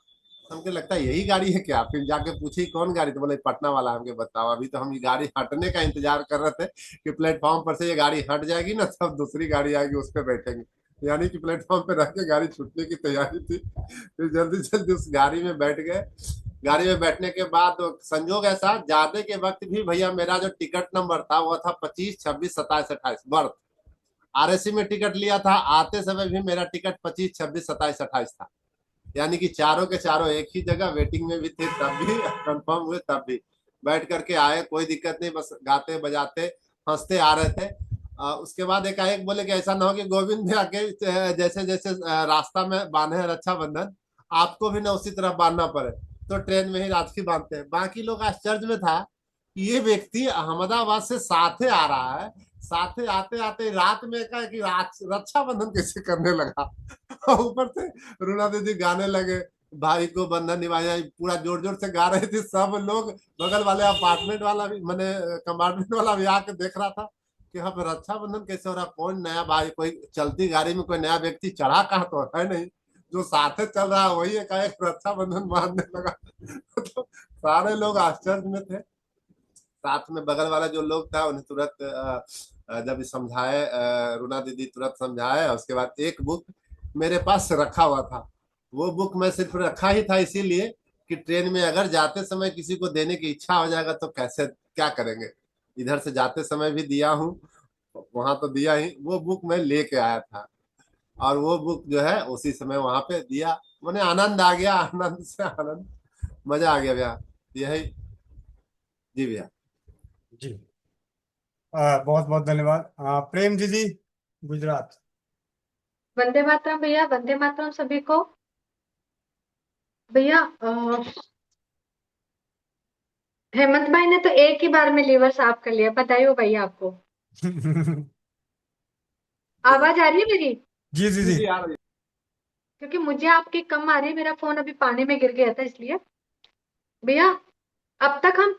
हमको लगता है यही गाड़ी है क्या। फिर जाके पूछी कौन गाड़ी, तो बोले पटना वाला। हमके बताओ, अभी तो हम ये गाड़ी हटने का इंतजार कर रहे थे कि प्लेटफॉर्म पर से ये गाड़ी हट जाएगी ना, तब दूसरी गाड़ी आएगी, उस पर बैठेंगे। यानी कि प्लेटफॉर्म पे रख के गाड़ी छूटने की तैयारी थी। फिर जल्दी जल्दी उस गाड़ी में बैठ गए। गाड़ी में बैठने के बाद संजोग ऐसा, जाने के वक्त भी भैया मेरा जो टिकट नंबर था वो था 25, 26, 27, 28 बर्थ। आरएसी में टिकट लिया था, आते समय भी मेरा टिकट 25, 26, 27, 28 था। यानी कि चारों के चारों एक ही जगह वेटिंग में भी थे, तब भी कंफर्म हुए, तब भी बैठ करके आए, कोई दिक्कत नहीं, बस गाते बजाते हंसते आ रहे थे। उसके बाद एकाएक बोले कि ऐसा ना हो कि गोविंद भी आके जैसे जैसे रास्ता में बांधे हैं रक्षाबंधन, आपको भी ना उसी तरह बांधना पड़े। तो ट्रेन में ही राखी बांधते हैं। बाकी लोग आश्चर्य में था कि ये व्यक्ति अहमदाबाद से साथे आ रहा है, साथ ही आते आते रात में कहा कि रक्षाबंधन कैसे करने लगा। ऊपर से रूना दीदी गाने लगे, भाई को बंधन निभाया, पूरा जोर जोर से गा रहे थे सब लोग। बगल वाले अपार्टमेंट वाला भी, मैंने कंपार्टमेंट वाला भी आके देख रहा था कि हाँ रक्षाबंधन कैसे हो रहा, कौन नया भाई, कोई चलती गाड़ी में कोई नया व्यक्ति चढ़ा कहा तो है नहीं, जो साथे चल रहा है वही एक रक्षाबंधन मानने लगा। तो सारे लोग आश्चर्य में थे। साथ में बगल वाला जो लोग था उन्हें तुरंत जब समझाए, रूना दीदी तुरंत समझाए। उसके बाद एक बुक मेरे पास रखा हुआ था, वो बुक मैं सिर्फ रखा ही था इसीलिए कि ट्रेन में अगर जाते समय किसी को देने की इच्छा हो जाएगा तो कैसे क्या करेंगे। इधर से जाते समय भी दिया हूँ, वहां तो दिया ही, वो बुक मैं लेके आया था और वो बुक जो है उसी समय वहां पे दिया। मैंने आनंद आ गया, आनंद से आनंद, मजा आ गया भैया। यही जी भैया। जी बहुत बहुत धन्यवाद। प्रेम दीदी, गुजरात। वंदे मातरम भैया, वंदे मातरम सभी को। भैया हेमंत भाई ने तो एक ही बार में लीवर साफ कर लिया, बधाई हो भैया आपको। आवाज आ रही है मेरी? जी दीदी। क्योंकि मुझे आपकी कम आ रही है, मेरा फोन अभी पानी में गिर गया था इसलिए। भैया अब तक हम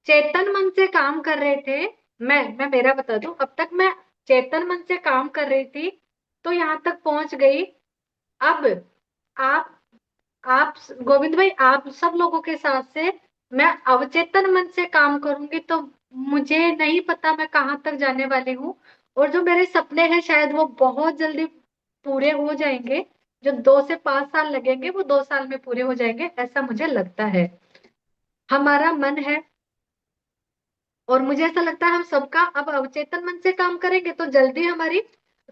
चेतन मन से काम कर रहे थे, मैं मेरा बता दूं, अब तक मैं चेतन मन से काम कर रही थी तो यहाँ तक पहुंच गई। अब आप गोविंद भाई, आप सब लोगों के साथ से मैं अवचेतन मन से काम करूंगी तो मुझे नहीं पता मैं कहाँ तक जाने वाली हूँ। और जो मेरे सपने हैं शायद वो बहुत जल्दी पूरे हो जाएंगे। जो 2 से 5 साल लगेंगे वो 2 साल में पूरे हो जाएंगे, ऐसा मुझे लगता है। हमारा मन है और मुझे ऐसा लगता है हम सबका अब अवचेतन मन से काम करेंगे तो जल्दी हमारी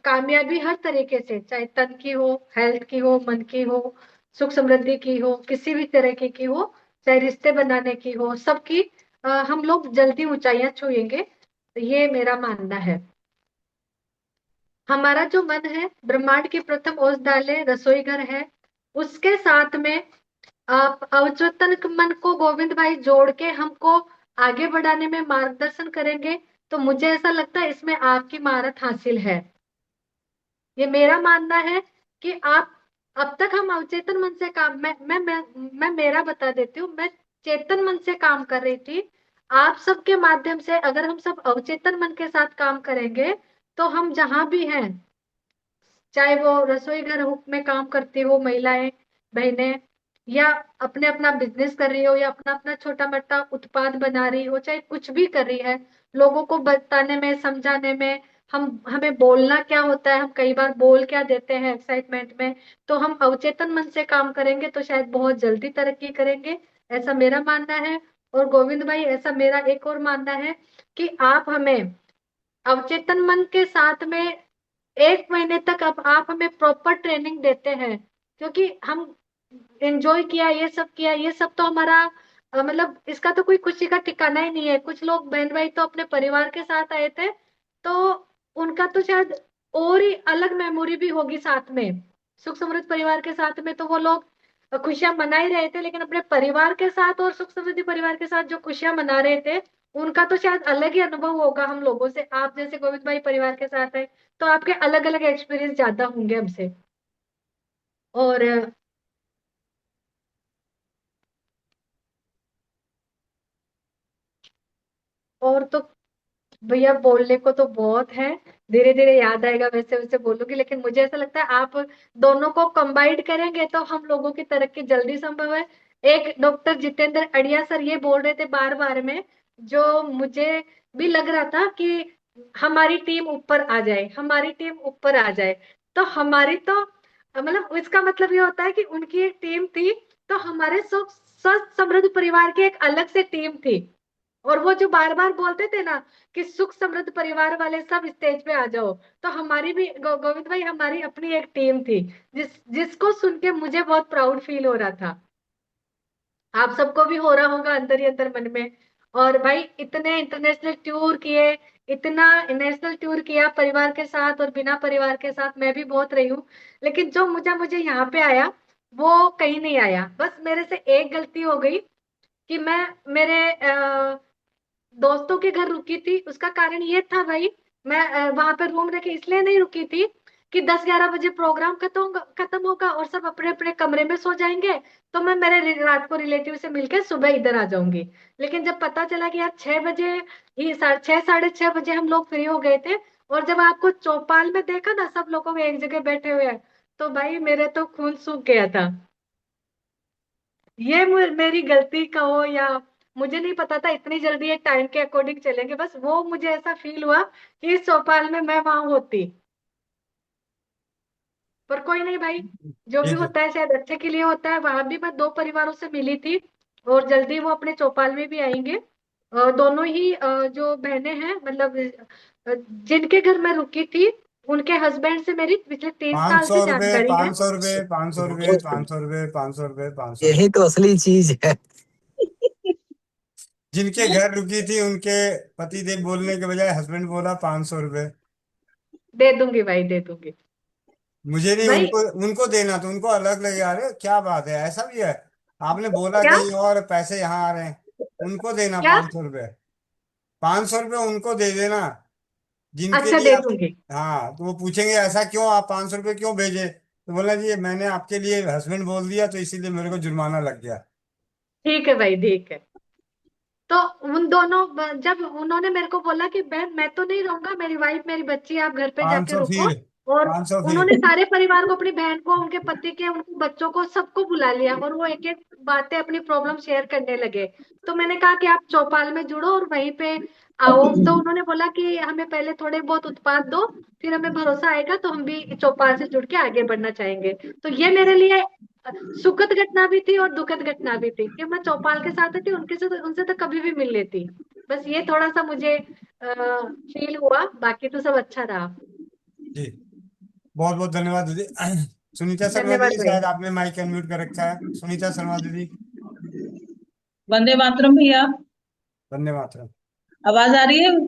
कामयाबी हर तरीके से, चाहे तन की हो, हेल्थ की हो, मन की हो, सुख समृद्धि की हो, किसी भी तरह की हो, चाहे रिश्ते बनाने की हो, सबकी हम लोग जल्दी ऊंचाइयां छुएंगे, ये मेरा मानना है। हमारा जो मन है ब्रह्मांड की प्रथम औषधालय रसोई घर है, उसके साथ में आप अवचेतन मन को गोविंद भाई जोड़ के हमको आगे बढ़ाने में मार्गदर्शन करेंगे तो मुझे ऐसा लगता है इसमें आपकी महारत हासिल है। ये मेरा मानना है कि आप अब तक हम अवचेतन मन से काम, मैं मेरा बता देती हूँ, मैं चेतन मन से काम कर रही थी। आप सबके माध्यम से अगर हम सब अवचेतन मन के साथ काम करेंगे तो हम जहां भी हैं, चाहे वो रसोई घर में काम करती हो महिलाएं बहनें, या अपने अपना बिजनेस कर रही हो, या अपना अपना छोटा मोटा उत्पाद बना रही हो, चाहे कुछ भी कर रही है, लोगों को बताने में समझाने में, हमें बोलना क्या होता है, हम कई बार बोल क्या देते हैं एक्साइटमेंट में, तो हम अवचेतन मन से काम करेंगे तो शायद बहुत जल्दी तरक्की करेंगे, ऐसा मेरा मानना है। और गोविंद भाई ऐसा मेरा एक और मानना है कि आप हमें अवचेतन मन के साथ में 1 महीने तक अब आप हमें प्रॉपर ट्रेनिंग देते हैं, क्योंकि हम एंजॉय किया, ये सब किया, ये सब तो हमारा मतलब इसका तो कोई खुशी का ठिकाना ही नहीं है। कुछ लोग बहन भाई तो अपने परिवार के साथ आए थे तो उनका तो शायद और ही अलग मेमोरी भी होगी साथ में, सुख समृद्ध परिवार के साथ में तो वो लोग खुशियां मना ही रहे थे, लेकिन अपने परिवार के साथ और सुख समृद्धि परिवार के साथ जो खुशियां मना रहे थे उनका तो शायद अलग ही अनुभव होगा हम लोगों से। आप जैसे गोविंद भाई परिवार के साथ है तो आपके अलग अलग एक्सपीरियंस ज्यादा होंगे हमसे। और तो भैया बोलने को तो बहुत है, धीरे धीरे याद आएगा वैसे वैसे बोलूंगी, लेकिन मुझे ऐसा लगता है आप दोनों को कंबाइंड करेंगे तो हम लोगों की तरक्की जल्दी संभव है। एक डॉक्टर जितेंद्र अड़िया सर ये बोल रहे थे बार बार में, जो मुझे भी लग रहा था कि हमारी टीम ऊपर आ जाए, हमारी टीम ऊपर आ जाए, तो हमारी तो मतलब इसका मतलब ये होता है कि उनकी एक टीम थी तो हमारे स्वस्थ समृद्ध परिवार की एक अलग से टीम थी। और वो जो बार बार बोलते थे ना कि सुख समृद्ध परिवार वाले सब स्टेज पे आ जाओ, तो हमारी भी गोविंद भाई हमारी अपनी एक टीम थी जिसको सुन के मुझे बहुत प्राउड फील हो रहा था। आप सबको भी हो रहा होगा अंदर ही अंदर मन में। और भाई इतने इंटरनेशनल टूर किए, इतना नेशनल टूर किया परिवार के साथ और बिना परिवार के साथ, मैं भी बहुत रही हूँ, लेकिन जो मुझे यहाँ पे आया वो कहीं नहीं आया। बस मेरे से एक गलती हो गई कि मैं मेरे दोस्तों के घर रुकी थी। उसका कारण ये था भाई, मैं वहां पे रूम लेके इसलिए नहीं रुकी थी कि 10-11 बजे प्रोग्राम खत्म होगा और सब अपने अपने कमरे में सो जाएंगे, तो मैं मेरे रात को रिलेटिव से मिलकर सुबह इधर आ जाऊंगी। लेकिन जब पता चला कि यार 6 बजे ही 6 साढ़े 6 बजे हम लोग फ्री हो गए थे, और जब आपको चौपाल में देखा ना सब लोगों को एक जगह बैठे हुए हैं, तो भाई मेरे तो खून सूख गया था। ये मेरी गलती कहो या मुझे नहीं पता था इतनी जल्दी ये टाइम के अकॉर्डिंग चलेंगे, बस वो मुझे ऐसा फील हुआ कि इस चौपाल में मैं वहां होती। पर कोई नहीं भाई, जो भी जी जी। होता है शायद अच्छे के लिए होता है। वहां भी मैं 2 परिवारों से मिली थी और जल्दी वो अपने चौपाल में भी आएंगे। दोनों ही जो बहनें हैं, मतलब जिनके घर मैं रुकी थी, उनके हस्बैंड से मेरी पिछले 3 साल 500 से रुपये, जानकारी है। 500 रुपये, 500 रुपये, 500 रुपये, 500 रुपये, 500 यही रुपये। तो असली चीज है। जिनके घर रुकी थी उनके पति देव बोलने के बजाय हस्बैंड बोला 500 रुपये। दे दूंगी भाई, दे दूंगी मुझे नहीं, भाई। उनको उनको देना, तो उनको अलग लगे, अरे क्या बात है, ऐसा भी है? आपने बोला क्या कहीं और पैसे यहाँ आ रहे हैं। उनको देना क्या? 500 रुपये। 500 रुपये उनको दे देना, जिनके अच्छा, लिए दे आप। दूंगी। हाँ, तो वो पूछेंगे ऐसा क्यों, आप 500 रुपये क्यों भेजे, तो बोला जी मैंने आपके लिए हस्बैंड बोल दिया तो इसीलिए मेरे को जुर्माना लग गया। ठीक है भाई, ठीक है। तो उन दोनों, जब उन्होंने मेरे को बोला कि बहन मैं तो नहीं रहूंगा, मेरी वाइफ मेरी बच्ची आप घर पे पाँच जाके सौ रुको, फिर और 500 फिर। उन्होंने सारे परिवार को, अपनी बहन को, उनके पति के, उनके बच्चों को, सबको बुला लिया और वो एक एक बातें अपनी प्रॉब्लम शेयर करने लगे। तो मैंने कहा कि आप चौपाल में जुड़ो और वहीं पे आओ। तो उन्होंने बोला कि हमें पहले थोड़े बहुत उत्पाद दो, फिर हमें भरोसा आएगा तो हम भी चौपाल से जुड़ के आगे बढ़ना चाहेंगे। तो ये मेरे लिए सुखद घटना भी थी और दुखद घटना भी थी कि मैं चौपाल के साथ थी, उनके से उनसे तो कभी भी मिल लेती। बस ये थोड़ा सा मुझे फील हुआ, बाकी तो सब अच्छा रहा। जी, बहुत बहुत धन्यवाद दीदी। सुनीता शर्मा धन्यवाद दीदी, भाई। शायद आपने माइक अनम्यूट कर रखा है। सुनीता शर्मा दीदी। वंदे मातरम भैया। वंदे मातरम। आवाज आ रही है?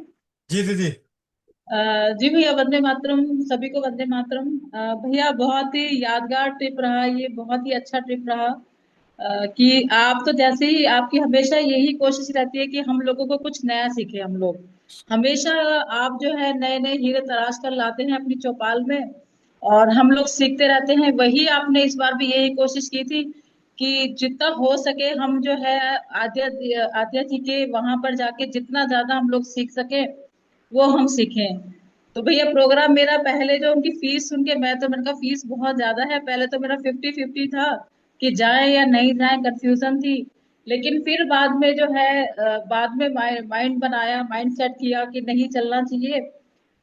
जी दीदी। जी भैया, वंदे मातरम। सभी को वंदे मातरम। भैया, बहुत ही यादगार ट्रिप रहा ये, बहुत ही अच्छा ट्रिप रहा। कि आप तो जैसे ही आपकी हमेशा यही कोशिश रहती है कि हम लोगों को कुछ नया सीखे। हम लोग हमेशा, आप जो है नए नए हीरे तराश कर लाते हैं अपनी चौपाल में, और हम लोग सीखते रहते हैं। वही आपने इस बार भी यही कोशिश की थी कि जितना हो सके हम जो है आद्या जी के वहां पर जाके जितना ज्यादा हम लोग सीख सके वो हम सीखें। तो भैया, प्रोग्राम मेरा पहले जो उनकी फीस सुन के मैंने कहा फीस बहुत ज्यादा है। पहले तो मेरा 50-50 था कि जाए या नहीं जाए, कंफ्यूजन थी। लेकिन फिर बाद में जो है बाद में माइंड बनाया, माइंड सेट किया कि नहीं, चलना चाहिए।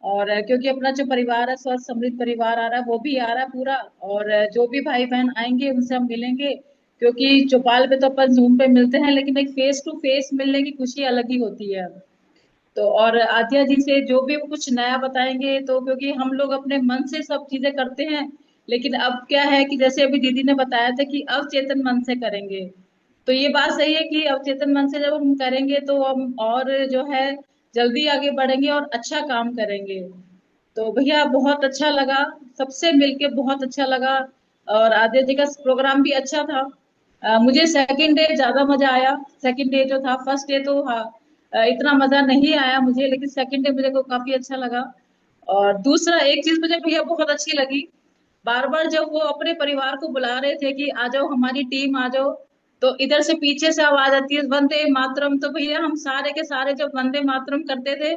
और क्योंकि अपना जो परिवार है, स्वस्थ समृद्ध परिवार आ रहा है, वो भी आ रहा है पूरा। और जो भी भाई बहन आएंगे उनसे हम मिलेंगे, क्योंकि चौपाल पे तो अपन जूम पे मिलते हैं, लेकिन एक फेस टू फेस मिलने की खुशी अलग ही होती है। तो और आद्या जी से जो भी वो कुछ नया बताएंगे, तो क्योंकि हम लोग अपने मन से सब चीजें करते हैं, लेकिन अब क्या है कि जैसे अभी दीदी ने बताया था कि अवचेतन मन से करेंगे। तो ये बात सही है कि अवचेतन मन से जब हम करेंगे तो हम और जो है जल्दी आगे बढ़ेंगे और अच्छा काम करेंगे। तो भैया, बहुत अच्छा लगा, सबसे मिलके बहुत अच्छा लगा। और आद्या जी का प्रोग्राम भी अच्छा था। मुझे सेकंड डे ज्यादा मजा आया। सेकंड डे जो था, फर्स्ट डे तो हाँ, इतना मजा नहीं आया मुझे, लेकिन सेकंड डे मुझे को काफी अच्छा लगा। और दूसरा एक चीज मुझे भैया बहुत अच्छी लगी, बार बार जब वो अपने परिवार को बुला रहे थे कि आ जाओ हमारी टीम आ जाओ, तो इधर से पीछे से आवाज आती है वंदे मातरम। तो भैया, हम सारे के सारे जब वंदे मातरम करते थे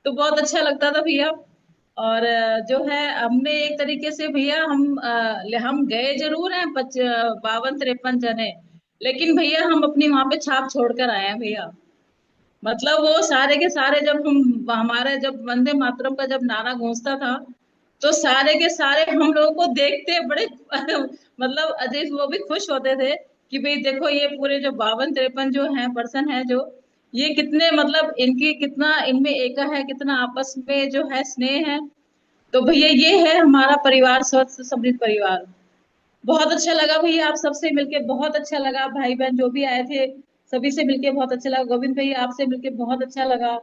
तो बहुत अच्छा लगता था भैया। और जो है हमने एक तरीके से भैया, हम गए जरूर हैं 52-53 जने, लेकिन भैया हम अपनी वहां पे छाप छोड़ कर आए हैं भैया। मतलब वो सारे के सारे जब हमारे जब वंदे मातरम का जब नारा गूंजता था, तो सारे के सारे हम लोगों को देखते बड़े मतलब अजीब, वो भी खुश होते थे कि भाई देखो ये पूरे जो 52-53 जो हैं पर्सन है, जो ये कितने, मतलब इनकी कितना इनमें एका है, कितना आपस में जो है स्नेह है। तो भैया, ये है हमारा परिवार, स्वस्थ समृद्ध परिवार। बहुत अच्छा लगा भैया, आप सबसे मिलके बहुत अच्छा लगा। भाई बहन जो भी आए थे सभी से मिलके बहुत अच्छा लगा। गोविंद भैया, आपसे मिलके बहुत अच्छा लगा।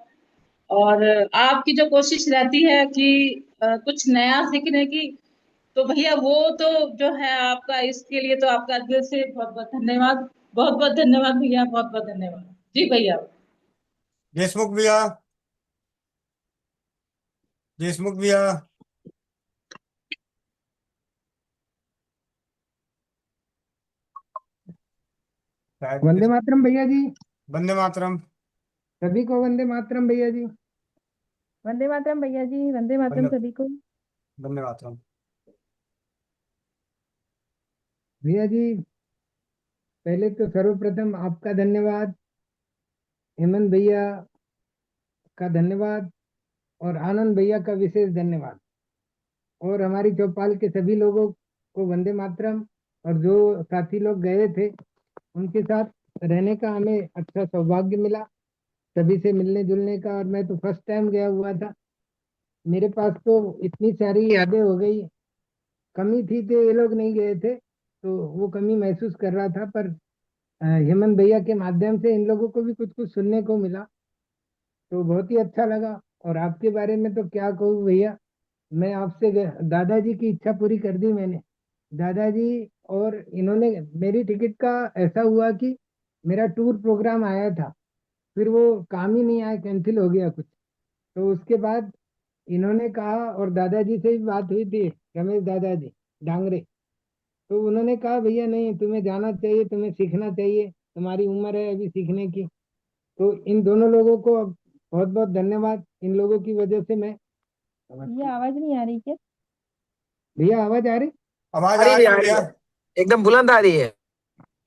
और आपकी जो कोशिश रहती है कि कुछ नया सीखने की, तो भैया वो तो जो है आपका, इसके लिए तो आपका दिल से बहुत बहुत धन्यवाद। बहुत बहुत धन्यवाद भैया, बहुत बहुत धन्यवाद। जी भैया। देशमुख भैया। देशमुख भैया, शायद वंदे मातरम भैया जी। वंदे मातरम। सभी को वंदे मातरम भैया जी। वंदे मातरम भैया जी, वंदे मातरम वंदे सभी को। वंदे मातरम। भैया जी, पहले तो सर्वप्रथम आपका धन्यवाद, हेमंत भैया का धन्यवाद और आनंद भैया का विशेष धन्यवाद, और हमारी चौपाल के सभी लोगों को वंदे मातरम। और जो साथी लोग गए थे उनके साथ रहने का हमें अच्छा सौभाग्य मिला, सभी से मिलने जुलने का। और मैं तो फर्स्ट टाइम गया हुआ था, मेरे पास तो इतनी सारी यादें हो गई। कमी थी तो ये लोग नहीं गए थे तो वो कमी महसूस कर रहा था, पर हेमंत भैया के माध्यम से इन लोगों को भी कुछ कुछ सुनने को मिला, तो बहुत ही अच्छा लगा। और आपके बारे में तो क्या कहूँ भैया, मैं आपसे दादाजी की इच्छा पूरी कर दी मैंने। दादाजी और इन्होंने, मेरी टिकट का ऐसा हुआ कि मेरा टूर प्रोग्राम आया था, फिर वो काम ही नहीं आया, कैंसिल हो गया कुछ। तो उसके बाद इन्होंने कहा, और दादाजी से भी बात हुई थी, रमेश दादाजी डांगरे, तो उन्होंने कहा भैया नहीं, तुम्हें जाना चाहिए, तुम्हें सीखना चाहिए, तुम्हारी उम्र है अभी सीखने की। तो इन दोनों लोगों को बहुत बहुत धन्यवाद, इन लोगों की वजह से मैं। ये आवाज नहीं आ रही क्या? भैया आवाज आ रही? आवाज आ रही है भैया। एकदम बुलंद आ रही है।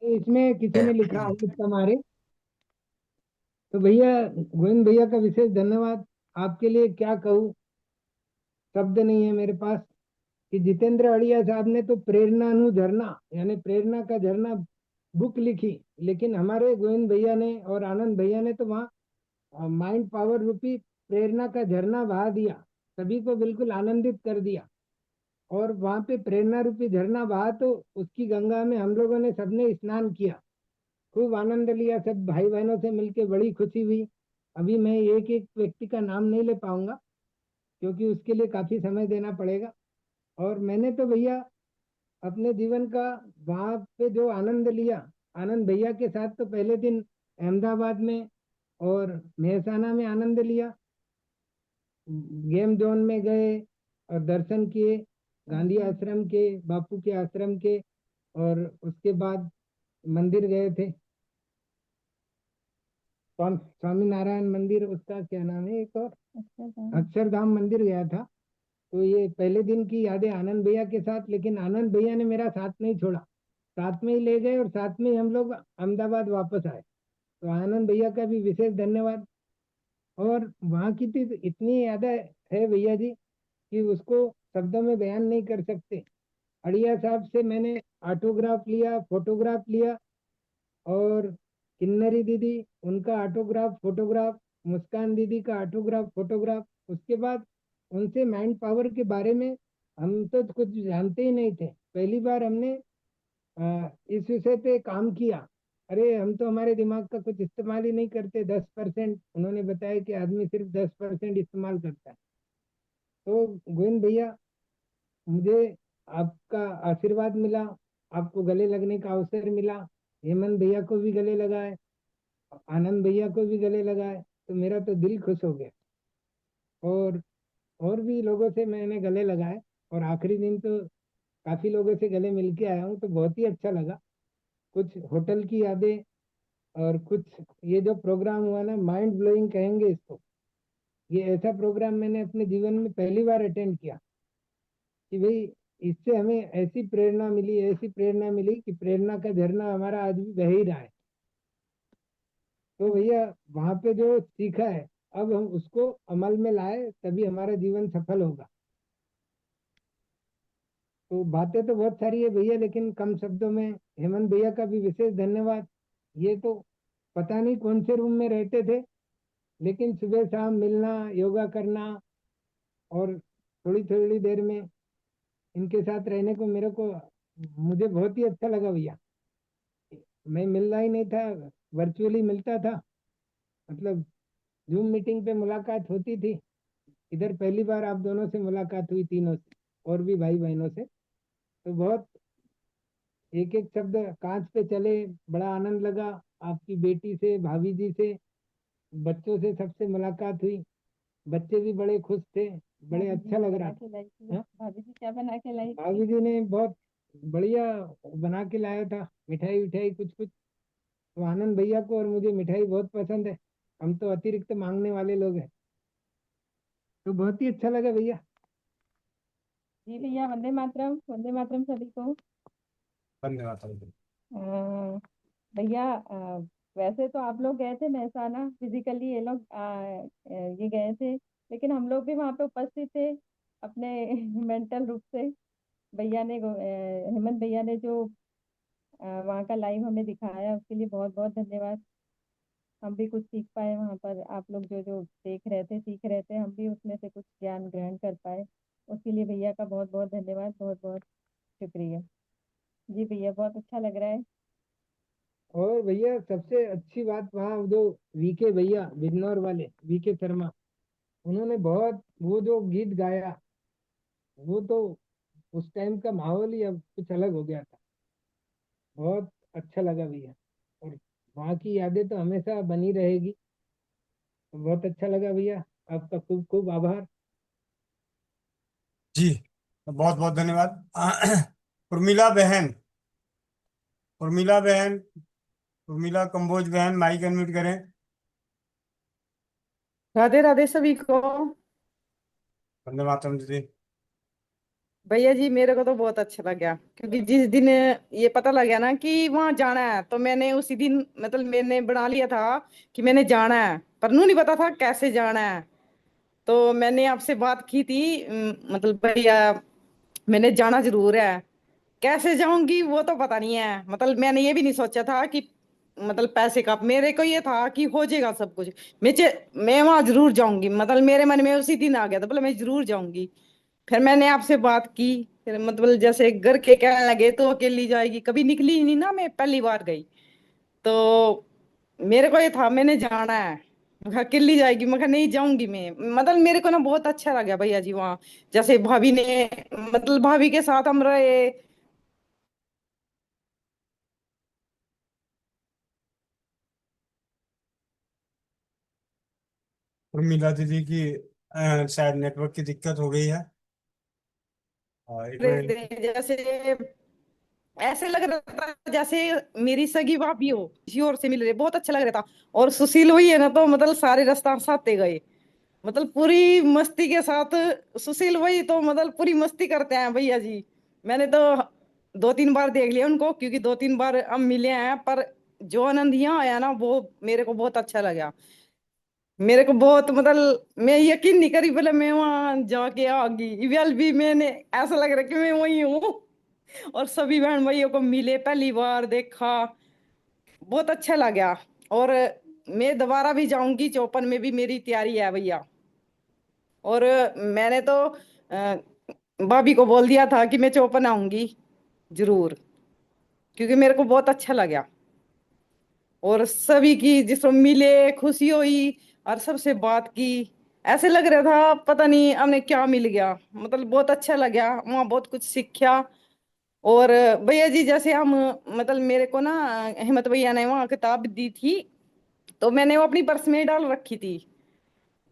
इसमें किसी ने लिखा अमित कमारे। तो भैया, गोविंद भैया का विशेष धन्यवाद। आपके लिए क्या कहूँ, शब्द नहीं है मेरे पास, कि जितेंद्र अड़िया साहब ने तो प्रेरणानु झरना यानी प्रेरणा का झरना बुक लिखी, लेकिन हमारे गोविंद भैया ने और आनंद भैया ने तो वहाँ माइंड पावर रूपी प्रेरणा का झरना बहा दिया, सभी को बिल्कुल आनंदित कर दिया। और वहाँ पे प्रेरणा रूपी झरना बहा तो उसकी गंगा में हम लोगों ने सबने स्नान किया, खूब आनंद लिया, सब भाई बहनों से मिलके बड़ी खुशी हुई। अभी मैं एक एक व्यक्ति का नाम नहीं ले पाऊंगा क्योंकि उसके लिए काफी समय देना पड़ेगा। और मैंने तो भैया अपने जीवन का वहाँ पे जो आनंद लिया, आनंद भैया के साथ तो पहले दिन अहमदाबाद में और मेहसाना में आनंद लिया, गेम जोन में गए और दर्शन किए, गांधी आश्रम के, बापू के आश्रम के, और उसके बाद मंदिर गए थे, स्वामी नारायण मंदिर, उसका क्या नाम है एक और, अक्षरधाम मंदिर गया था। तो ये पहले दिन की यादें आनंद भैया के साथ, लेकिन आनंद भैया ने मेरा साथ नहीं छोड़ा, साथ में ही ले गए और साथ में ही हम लोग अहमदाबाद वापस आए। तो आनंद भैया का भी विशेष धन्यवाद। और वहाँ की तो इतनी यादें है भैया जी कि उसको शब्दों में बयान नहीं कर सकते। अड़िया साहब से मैंने ऑटोग्राफ लिया, फोटोग्राफ लिया, और किन्नरी दीदी, उनका ऑटोग्राफ फोटोग्राफ, मुस्कान दीदी का ऑटोग्राफ फोटोग्राफ। उसके बाद उनसे माइंड पावर के बारे में, हम तो कुछ जानते ही नहीं थे, पहली बार हमने इस विषय पे काम किया। अरे हम तो हमारे दिमाग का कुछ इस्तेमाल ही नहीं करते, 10%। उन्होंने बताया कि आदमी सिर्फ 10% इस्तेमाल करता है। तो गोविंद भैया, मुझे आपका आशीर्वाद मिला, आपको गले लगने का अवसर मिला, हेमंत भैया को भी गले लगाए, आनंद भैया को भी गले लगाए, तो मेरा तो दिल खुश हो गया। और भी लोगों से मैंने गले लगाए, और आखिरी दिन तो काफी लोगों से गले मिलके आया हूँ, तो बहुत ही अच्छा लगा। कुछ होटल की यादें, और कुछ ये जो प्रोग्राम हुआ ना, माइंड ब्लोइंग कहेंगे इसको। ये ऐसा प्रोग्राम मैंने अपने जीवन में पहली बार अटेंड किया कि भाई इससे हमें ऐसी प्रेरणा मिली, ऐसी प्रेरणा मिली कि प्रेरणा का झरना हमारा आज भी बह ही रहा है। तो भैया, वहाँ पे जो सीखा है, अब हम उसको अमल में लाए, तभी हमारा जीवन सफल होगा। तो बातें तो बहुत सारी है भैया, लेकिन कम शब्दों में हेमंत भैया का भी विशेष धन्यवाद। ये तो पता नहीं कौन से रूम में रहते थे, लेकिन सुबह शाम मिलना, योगा करना, और थोड़ी थोड़ी देर में इनके साथ रहने को मुझे बहुत ही अच्छा लगा भैया। मैं मिलना ही नहीं था, वर्चुअली मिलता था, मतलब जूम मीटिंग पे मुलाकात होती थी। इधर पहली बार आप दोनों से मुलाकात हुई, तीनों से, और भी भाई बहनों से। तो बहुत एक एक शब्द कांच पे चले, बड़ा आनंद लगा। आपकी बेटी से, भाभी जी से, बच्चों से, सबसे मुलाकात हुई, बच्चे भी बड़े खुश थे, बड़े अच्छा लग रहा था। हाँ? भाभी जी क्या बना के लाई भाभी जी ने बहुत बढ़िया बना के लाया था, मिठाई विठाई कुछ कुछ। तो आनंद भैया को और मुझे मिठाई बहुत पसंद है, हम तो अतिरिक्त मांगने वाले लोग हैं। तो बहुत ही अच्छा लगा भैया। जी भैया, वंदे मातरम सभी को। धन्यवाद। भैया वैसे तो आप लोग गए थे मेहसाना, फिजिकली ये लोग ये गए थे, लेकिन हम लोग भी वहाँ पे उपस्थित थे अपने मेंटल रूप से। भैया ने हेमंत भैया ने जो वहाँ का लाइव हमें दिखाया, उसके लिए बहुत बहुत धन्यवाद। हम भी कुछ सीख पाए वहाँ पर, आप लोग जो जो देख रहे थे सीख रहे थे, हम भी उसमें से कुछ ज्ञान ग्रहण कर पाए। उसके लिए भैया का बहुत बहुत धन्यवाद, बहुत बहुत शुक्रिया। जी भैया, बहुत अच्छा लग रहा है। और भैया सबसे अच्छी बात वहाँ जो वीके भैया बिजनौर वाले वीके शर्मा, उन्होंने बहुत वो जो गीत गाया, वो तो उस टाइम का माहौल ही अब कुछ अलग हो गया था। बहुत अच्छा लगा भैया, और वहाँ की यादें तो हमेशा बनी रहेगी। तो बहुत अच्छा लगा भैया, आपका खूब खूब आभार। जी, बहुत बहुत धन्यवाद। उर्मिला बहन, उर्मिला बहन, उर्मिला कंबोज बहन, माइक अनम्यूट करें। राधे राधे सभी को। वंदे मातरम दीदी। भैया जी, मेरे को तो बहुत अच्छा लगा, क्योंकि जिस दिन ये पता लग गया ना कि वहां जाना है, तो मैंने उसी दिन मतलब मैंने बना लिया था कि मैंने जाना है, पर नू नहीं पता था कैसे जाना है। तो मैंने आपसे बात की थी, मतलब भैया मैंने जाना जरूर है, कैसे जाऊंगी वो तो पता नहीं है। मतलब मैंने ये भी नहीं सोचा था कि मतलब पैसे का, मेरे को ये था कि हो जाएगा सब कुछ। मैं वहां जरूर जाऊंगी, मतलब मेरे मन में उसी दिन आ गया था, बोले मैं जरूर जाऊंगी। फिर मैंने आपसे बात की, फिर मतलब जैसे घर के कहने लगे तो अकेली जाएगी, कभी निकली ही नहीं ना, मैं पहली बार गई। तो मेरे को ये था मैंने जाना है। मैं कहा, अकेली जाएगी, मैं कहा नहीं जाऊंगी मैं। मतलब मेरे को ना बहुत अच्छा लगा भैया जी वहाँ, जैसे भाभी ने, मतलब भाभी के साथ हम रहे। उर्मिला दीदी की शायद नेटवर्क की दिक्कत हो गई है। एक मिनट। जैसे ऐसे लग रहा था जैसे मेरी सगी भाभी हो, किसी और से मिल रहे, बहुत अच्छा लग रहा था। और सुशील वही है ना, तो मतलब सारे रास्ता साथे गए, मतलब पूरी मस्ती के साथ। सुशील वही तो मतलब पूरी मस्ती करते हैं भैया जी। मैंने तो 2-3 बार देख लिया उनको, क्योंकि 2-3 बार हम मिले हैं, पर जो आनंद यहाँ आया ना, वो मेरे को बहुत अच्छा लगा। मेरे को बहुत मतलब मैं यकीन नहीं करी, बोले मैं वहां जाके आ गई वेल भी, मैंने ऐसा लग रहा कि मैं वही हूँ। और सभी बहन भाइयों को मिले, पहली बार देखा, बहुत अच्छा लगा। और मैं दोबारा भी जाऊंगी, 54 में भी मेरी तैयारी है भैया। और मैंने तो भाभी को बोल दिया था कि मैं 54 आऊंगी जरूर, क्योंकि मेरे को बहुत अच्छा लगा। और सभी की जिसको मिले खुशी हुई, और सबसे बात की, ऐसे लग रहा था पता नहीं हमने क्या मिल गया। मतलब बहुत अच्छा लगा, वहाँ बहुत कुछ सीखा। और भैया जी जैसे हम, मतलब मेरे को ना हिम्मत भैया ने वहाँ किताब दी थी, तो मैंने वो अपनी पर्स में डाल रखी थी,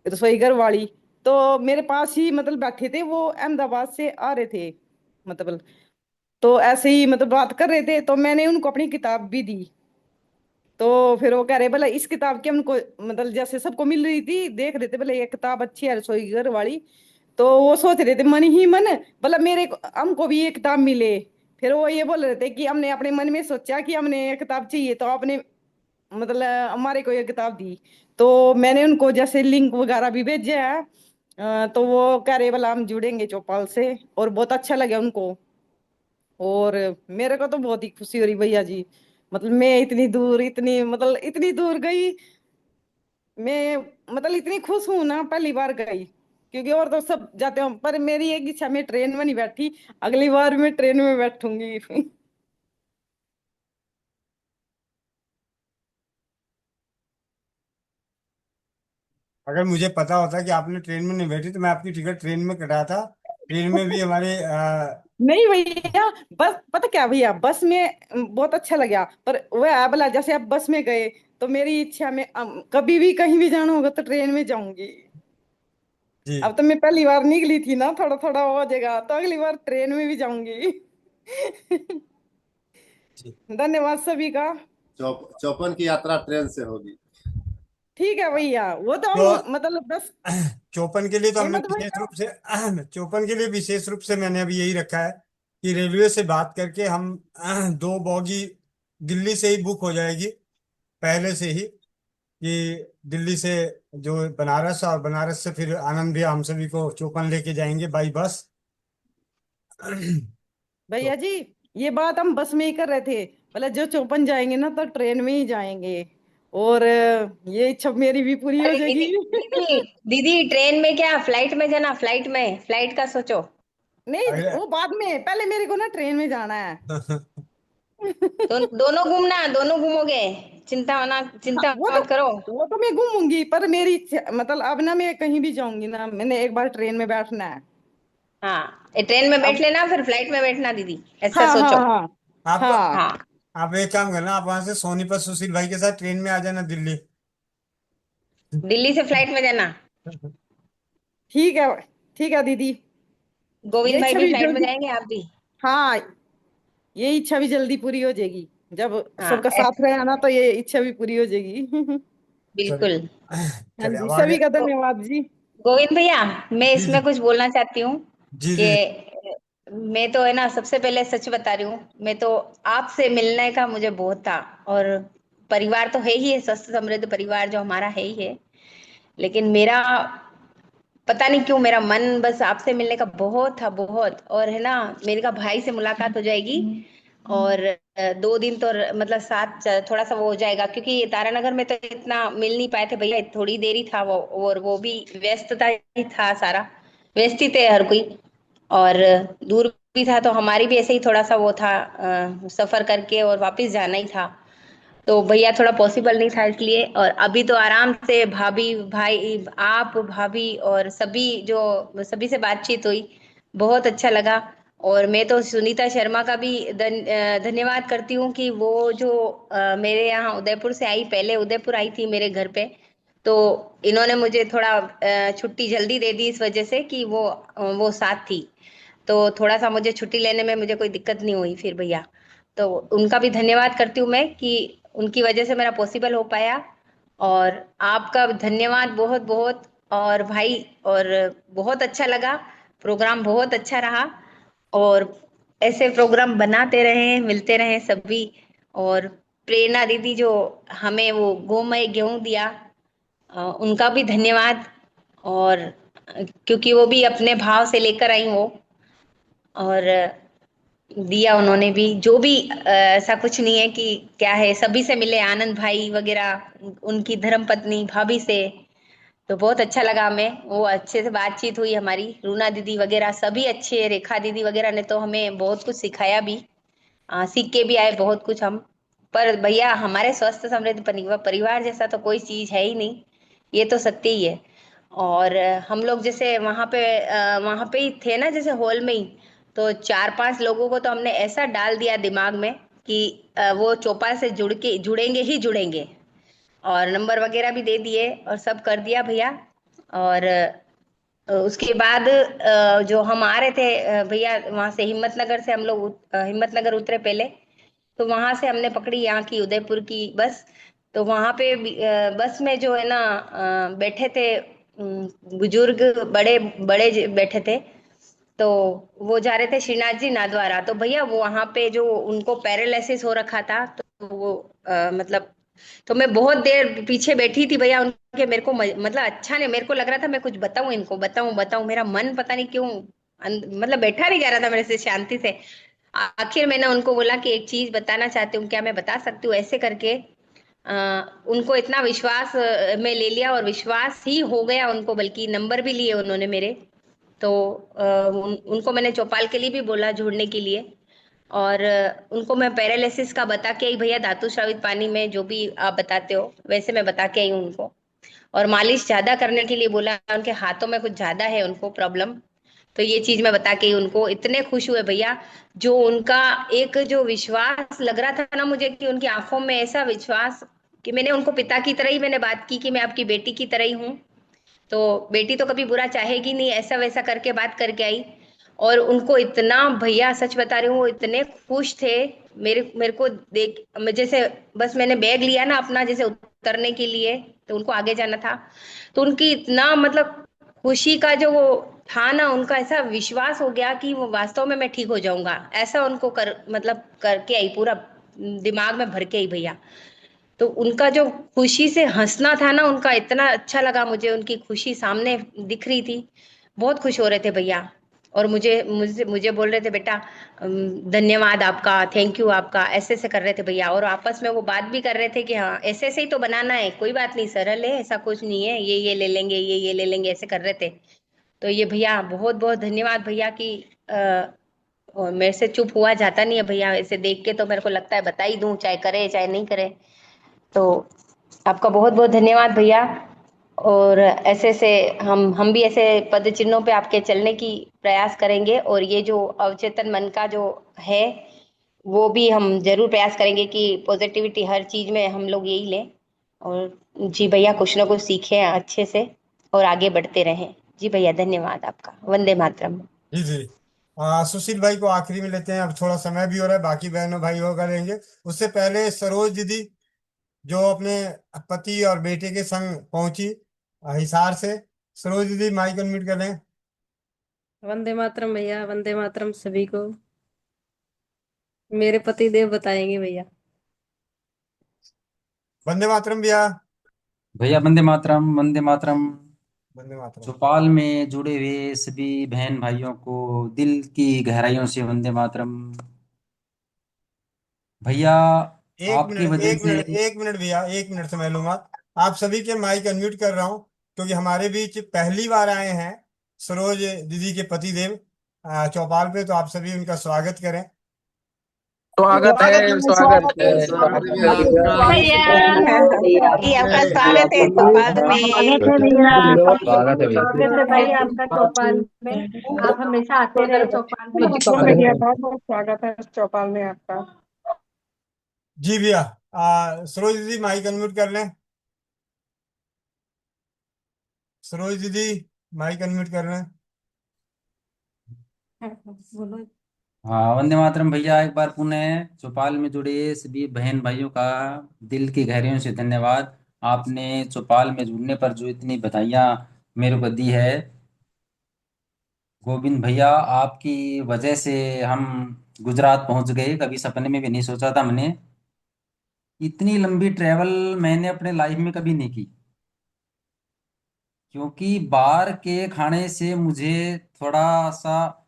रसोई घर वाली। तो मेरे पास ही मतलब बैठे थे, वो अहमदाबाद से आ रहे थे, मतलब तो ऐसे ही मतलब बात कर रहे थे, तो मैंने उनको अपनी किताब भी दी। तो फिर वो कह रहे बोला इस किताब की हमको, मतलब जैसे सबको मिल रही थी, देख रहे थे बोले ये किताब अच्छी है रसोई घर वाली। तो वो सोच रहे थे मन ही मन, बोला हमको भी ये किताब मिले। फिर वो ये बोल रहे थे कि हमने अपने मन में सोचा कि हमने ये किताब चाहिए, तो आपने मतलब हमारे को ये किताब दी। तो मैंने उनको जैसे लिंक वगैरह भी भेजे है। तो वो कह रहे बोला हम जुड़ेंगे चौपाल से, और बहुत अच्छा लगा उनको। और मेरे को तो बहुत ही खुशी हो रही भैया जी, मतलब मैं इतनी दूर, इतनी मतलब इतनी दूर गई। मैं मतलब इतनी खुश हूं ना, पहली बार गई, क्योंकि और तो सब जाते हो, पर मेरी एक इच्छा, मैं ट्रेन में नहीं बैठी, अगली बार मैं ट्रेन में बैठूंगी। अगर मुझे पता होता कि आपने ट्रेन में नहीं बैठी, तो मैं आपकी टिकट ट्रेन में कटा था। ट्रेन में भी हमारे नहीं भैया, बस पता क्या भैया, बस में बहुत अच्छा लगा, पर वह है बोला जैसे आप बस में गए, तो मेरी इच्छा में कभी भी कहीं भी जाना होगा तो ट्रेन में जाऊंगी। जी अब तो मैं पहली बार निकली थी ना, थोड़ा थोड़ा हो जाएगा, तो अगली बार ट्रेन में भी जाऊंगी। जी धन्यवाद सभी का। चौपन की यात्रा ट्रेन से होगी। ठीक है भैया, वो तो तो हम मतलब बस चौपन के लिए तो हमने हेमंत विशेष भैया। रूप से चौपन के लिए विशेष रूप से मैंने अभी यही रखा है कि रेलवे से बात करके हम दो बोगी दिल्ली से ही बुक हो जाएगी पहले से ही, कि दिल्ली से जो बनारस, और बनारस से फिर आनंद भैया हम सभी को चौपन लेके जाएंगे बाई बस। भैया तो जी, ये बात हम बस में ही कर रहे थे, मतलब जो चौपन जाएंगे ना तो ट्रेन में ही जाएंगे, और ये इच्छा मेरी भी पूरी हो अरे जाएगी। दीदी, दीदी दीदी ट्रेन में क्या, फ्लाइट में जाना, फ्लाइट में, फ्लाइट का सोचो। नहीं, अरे वो बाद में, पहले मेरे को ना ट्रेन में जाना है। दोनों घूमना, दोनों घूमोगे, हाँ, चिंता वो तो मत करो। वो तो मैं घूमूंगी, पर मेरी मतलब अब ना मैं कहीं भी जाऊंगी ना, मैंने एक बार ट्रेन में बैठना है। हाँ, ये ट्रेन में बैठ अब लेना, फिर फ्लाइट में बैठना दीदी, ऐसा हाँ हाँ सोचो। हाँ आप हाँ। हाँ, आप एक काम करना, आप वहां से सोनीपत सुशील भाई के साथ ट्रेन में आ जाना दिल्ली। दिल्ली से फ्लाइट में जाना। ठीक है, ठीक है दीदी। ये गोविंद भाई इच्छा भी भी फ्लाइट में जल्दी, जाएंगे, आप भी। हाँ, ये इच्छा भी जल्दी पूरी हो जाएगी, जब हाँ, सबका साथ रहेगा ना तो ये इच्छा भी पूरी हो जाएगी। चलिए बिल्कुल। हाँ चलिए अब जी, आगे। सभी का धन्यवाद जी। गोविंद भैया, मैं जी जी इसमें कुछ बोलना चाहती हूँ जी कि जी मैं तो है ना, सबसे पहले सच बता रही हूँ, मैं तो आपसे मिलने का मुझे बहुत था। और परिवार तो है ही है, स्वस्थ समृद्ध परिवार जो हमारा है ही है, लेकिन मेरा पता नहीं क्यों मेरा मन बस आपसे मिलने का बहुत था, बहुत। और है ना, मेरे का भाई से मुलाकात हो जाएगी, और 2 दिन तो मतलब साथ थोड़ा सा वो हो जाएगा, क्योंकि तारानगर में तो इतना मिल नहीं पाए थे भैया, थोड़ी देर ही था वो, और वो भी व्यस्तता ही था सारा, व्यस्त ही थे हर कोई, और दूर भी था, तो हमारी भी ऐसे ही थोड़ा सा वो था, सफर करके और वापस जाना ही था, तो भैया थोड़ा पॉसिबल नहीं था इसलिए। और अभी तो आराम से भाभी, भाई, आप, भाभी और सभी जो सभी से बातचीत हुई, बहुत अच्छा लगा। और मैं तो सुनीता शर्मा का भी धन्यवाद करती हूँ कि वो जो मेरे यहाँ उदयपुर से आई, पहले उदयपुर आई थी मेरे घर पे, तो इन्होंने मुझे थोड़ा छुट्टी जल्दी दे दी, इस वजह से कि वो साथ थी, तो थोड़ा सा मुझे छुट्टी लेने में मुझे कोई दिक्कत नहीं हुई फिर भैया। तो उनका भी धन्यवाद करती हूँ मैं कि उनकी वजह से मेरा पॉसिबल हो पाया। और आपका धन्यवाद बहुत बहुत। और भाई, और बहुत अच्छा लगा, प्रोग्राम बहुत अच्छा रहा, और ऐसे प्रोग्राम बनाते रहे, मिलते रहे सभी। और प्रेरणा दीदी जो हमें वो गोमय गेहूं दिया, उनका भी धन्यवाद। और क्योंकि वो भी अपने भाव से लेकर आई वो, और दिया उन्होंने भी, जो भी ऐसा कुछ नहीं है कि क्या है, सभी से मिले, आनंद भाई वगैरह, उनकी धर्म पत्नी भाभी से, तो बहुत अच्छा लगा हमें, वो अच्छे से बातचीत हुई हमारी, रूना दीदी वगैरह सभी अच्छे, रेखा दीदी वगैरह ने तो हमें बहुत कुछ सिखाया भी, सीख के भी आए बहुत कुछ हम। पर भैया, हमारे स्वस्थ समृद्ध परिवार जैसा तो कोई चीज है ही नहीं, ये तो सत्य ही है। और हम लोग जैसे वहां पे ही थे ना, जैसे हॉल में ही, तो 4-5 लोगों को तो हमने ऐसा डाल दिया दिमाग में कि वो चौपाल से जुड़ेंगे ही जुड़ेंगे, और नंबर वगैरह भी दे दिए और सब कर दिया भैया। और उसके बाद जो हम आ रहे थे भैया, वहां से हिम्मतनगर से हम लोग हिम्मतनगर उतरे पहले, तो वहां से हमने पकड़ी यहाँ की उदयपुर की बस। तो वहां पे बस में जो है ना, बैठे थे बुजुर्ग, बड़े बड़े बैठे थे, तो वो जा रहे थे श्रीनाथ जी नाथद्वारा। तो भैया वो वहां पे जो उनको पैरालिसिस हो रखा था, तो वो मतलब, तो मैं बहुत देर पीछे बैठी थी भैया उनके, मेरे को मतलब अच्छा नहीं, मेरे को लग रहा था मैं कुछ बताऊं इनको, बताऊं बताऊं, मेरा मन पता नहीं क्यों मतलब बैठा नहीं जा रहा था मेरे से शांति से। आखिर मैंने उनको बोला कि एक चीज बताना चाहती हूँ, क्या मैं बता सकती हूँ, ऐसे करके उनको इतना विश्वास में ले लिया, और विश्वास ही हो गया उनको, बल्कि नंबर भी लिए उन्होंने मेरे। तो उनको मैंने चौपाल के लिए भी बोला जुड़ने के लिए, और उनको मैं पैरालिसिस का बता के आई भैया, धातु श्रावित पानी में जो भी आप बताते हो वैसे मैं बता के आई हूँ उनको। और मालिश ज्यादा करने के लिए बोला, उनके हाथों में कुछ ज्यादा है उनको प्रॉब्लम, तो ये चीज मैं बता के आई उनको। इतने खुश हुए भैया, जो उनका एक जो विश्वास लग रहा था ना मुझे, कि उनकी आंखों में ऐसा विश्वास, कि मैंने उनको पिता की तरह ही मैंने बात की कि मैं आपकी बेटी की तरह ही हूँ, तो बेटी तो कभी बुरा चाहेगी नहीं, ऐसा वैसा करके बात करके आई। और उनको इतना, भैया सच बता रही हूँ, वो इतने खुश थे मेरे मेरे को देख। जैसे बस मैंने बैग लिया ना अपना, जैसे उतरने के लिए, तो उनको आगे जाना था, तो उनकी इतना मतलब खुशी का जो वो था ना, उनका ऐसा विश्वास हो गया कि वो वास्तव में मैं ठीक हो जाऊंगा, ऐसा उनको कर मतलब करके आई, पूरा दिमाग में भर के आई भैया। तो उनका जो खुशी से हंसना था ना, उनका इतना अच्छा लगा मुझे, उनकी खुशी सामने दिख रही थी। बहुत खुश हो रहे थे भैया। और मुझे मुझे मुझे बोल रहे थे, बेटा धन्यवाद आपका, थैंक यू आपका, ऐसे ऐसे कर रहे थे भैया। और आपस में वो बात भी कर रहे थे कि हाँ ऐसे ऐसे ही तो बनाना है, कोई बात नहीं, सरल है, ऐसा कुछ नहीं है, ये ले लेंगे, ये ले लेंगे, ऐसे कर रहे थे। तो ये भैया बहुत बहुत धन्यवाद भैया की। और मेरे से चुप हुआ जाता नहीं है भैया, ऐसे देख के तो मेरे को लगता है बता ही दूं, चाहे करे चाहे नहीं करे। तो आपका बहुत बहुत धन्यवाद भैया। और ऐसे से हम भी ऐसे पद चिन्हों पे आपके चलने की प्रयास करेंगे। और ये जो अवचेतन मन का जो है, वो भी हम जरूर प्रयास करेंगे कि पॉजिटिविटी हर चीज में हम लोग यही लें। और जी भैया कुछ ना कुछ सीखें अच्छे से और आगे बढ़ते रहें। जी भैया धन्यवाद आपका। वंदे मातरम। जी जी। सुशील भाई को आखिरी में लेते हैं, अब थोड़ा समय भी हो रहा है, बाकी बहनों भाई होगा लेंगे। उससे पहले सरोज दीदी, जो अपने पति और बेटे के संग पहुंची हिसार से। सरोज दीदी माइक अनम्यूट कर लें। वंदे मातरम भैया, वंदे मातरम सभी को। मेरे पति देव बताएंगे भैया। वंदे मातरम भैया। भैया वंदे मातरम, वंदे मातरम। वंदे मातरम। चौपाल में जुड़े हुए सभी बहन भाइयों को दिल की गहराइयों से वंदे मातरम। भैया एक आपकी मिनट वजह एक से मिनट एक मिनट भैया, एक मिनट समय लूंगा। आप सभी के माइक अनम्यूट कर रहा हूँ, क्योंकि हमारे बीच पहली बार आए हैं सरोज दीदी के पति देव चौपाल पे, तो आप सभी उनका स्वागत करें। स्वागत है, स्वागत है। भैया ये आपका स्वागत है चौपाल में। स्वागत है भैया। स्वागत है भैया। स्वागत है भाई आपका चौपाल में। आप हमेशा आते रहे चौपाल में। भैया बहुत बहुत स्वागत है चौपाल में आपका। जी भैया। सरोज दीदी माइक अनम्यूट कर लें। सरोज दीदी माइक अनम्यूट कर लें। बोलो। हाँ वंदे मातरम भैया, एक बार पुनः चौपाल में जुड़े सभी बहन भाइयों का दिल की गहराइयों से धन्यवाद। आपने चौपाल में जुड़ने पर जो इतनी बधाइयाँ मेरे को दी है, गोविंद भैया आपकी वजह से हम गुजरात पहुंच गए। कभी सपने में भी नहीं सोचा था हमने, इतनी लंबी ट्रैवल मैंने अपने लाइफ में कभी नहीं की। क्योंकि बाहर के खाने से मुझे थोड़ा सा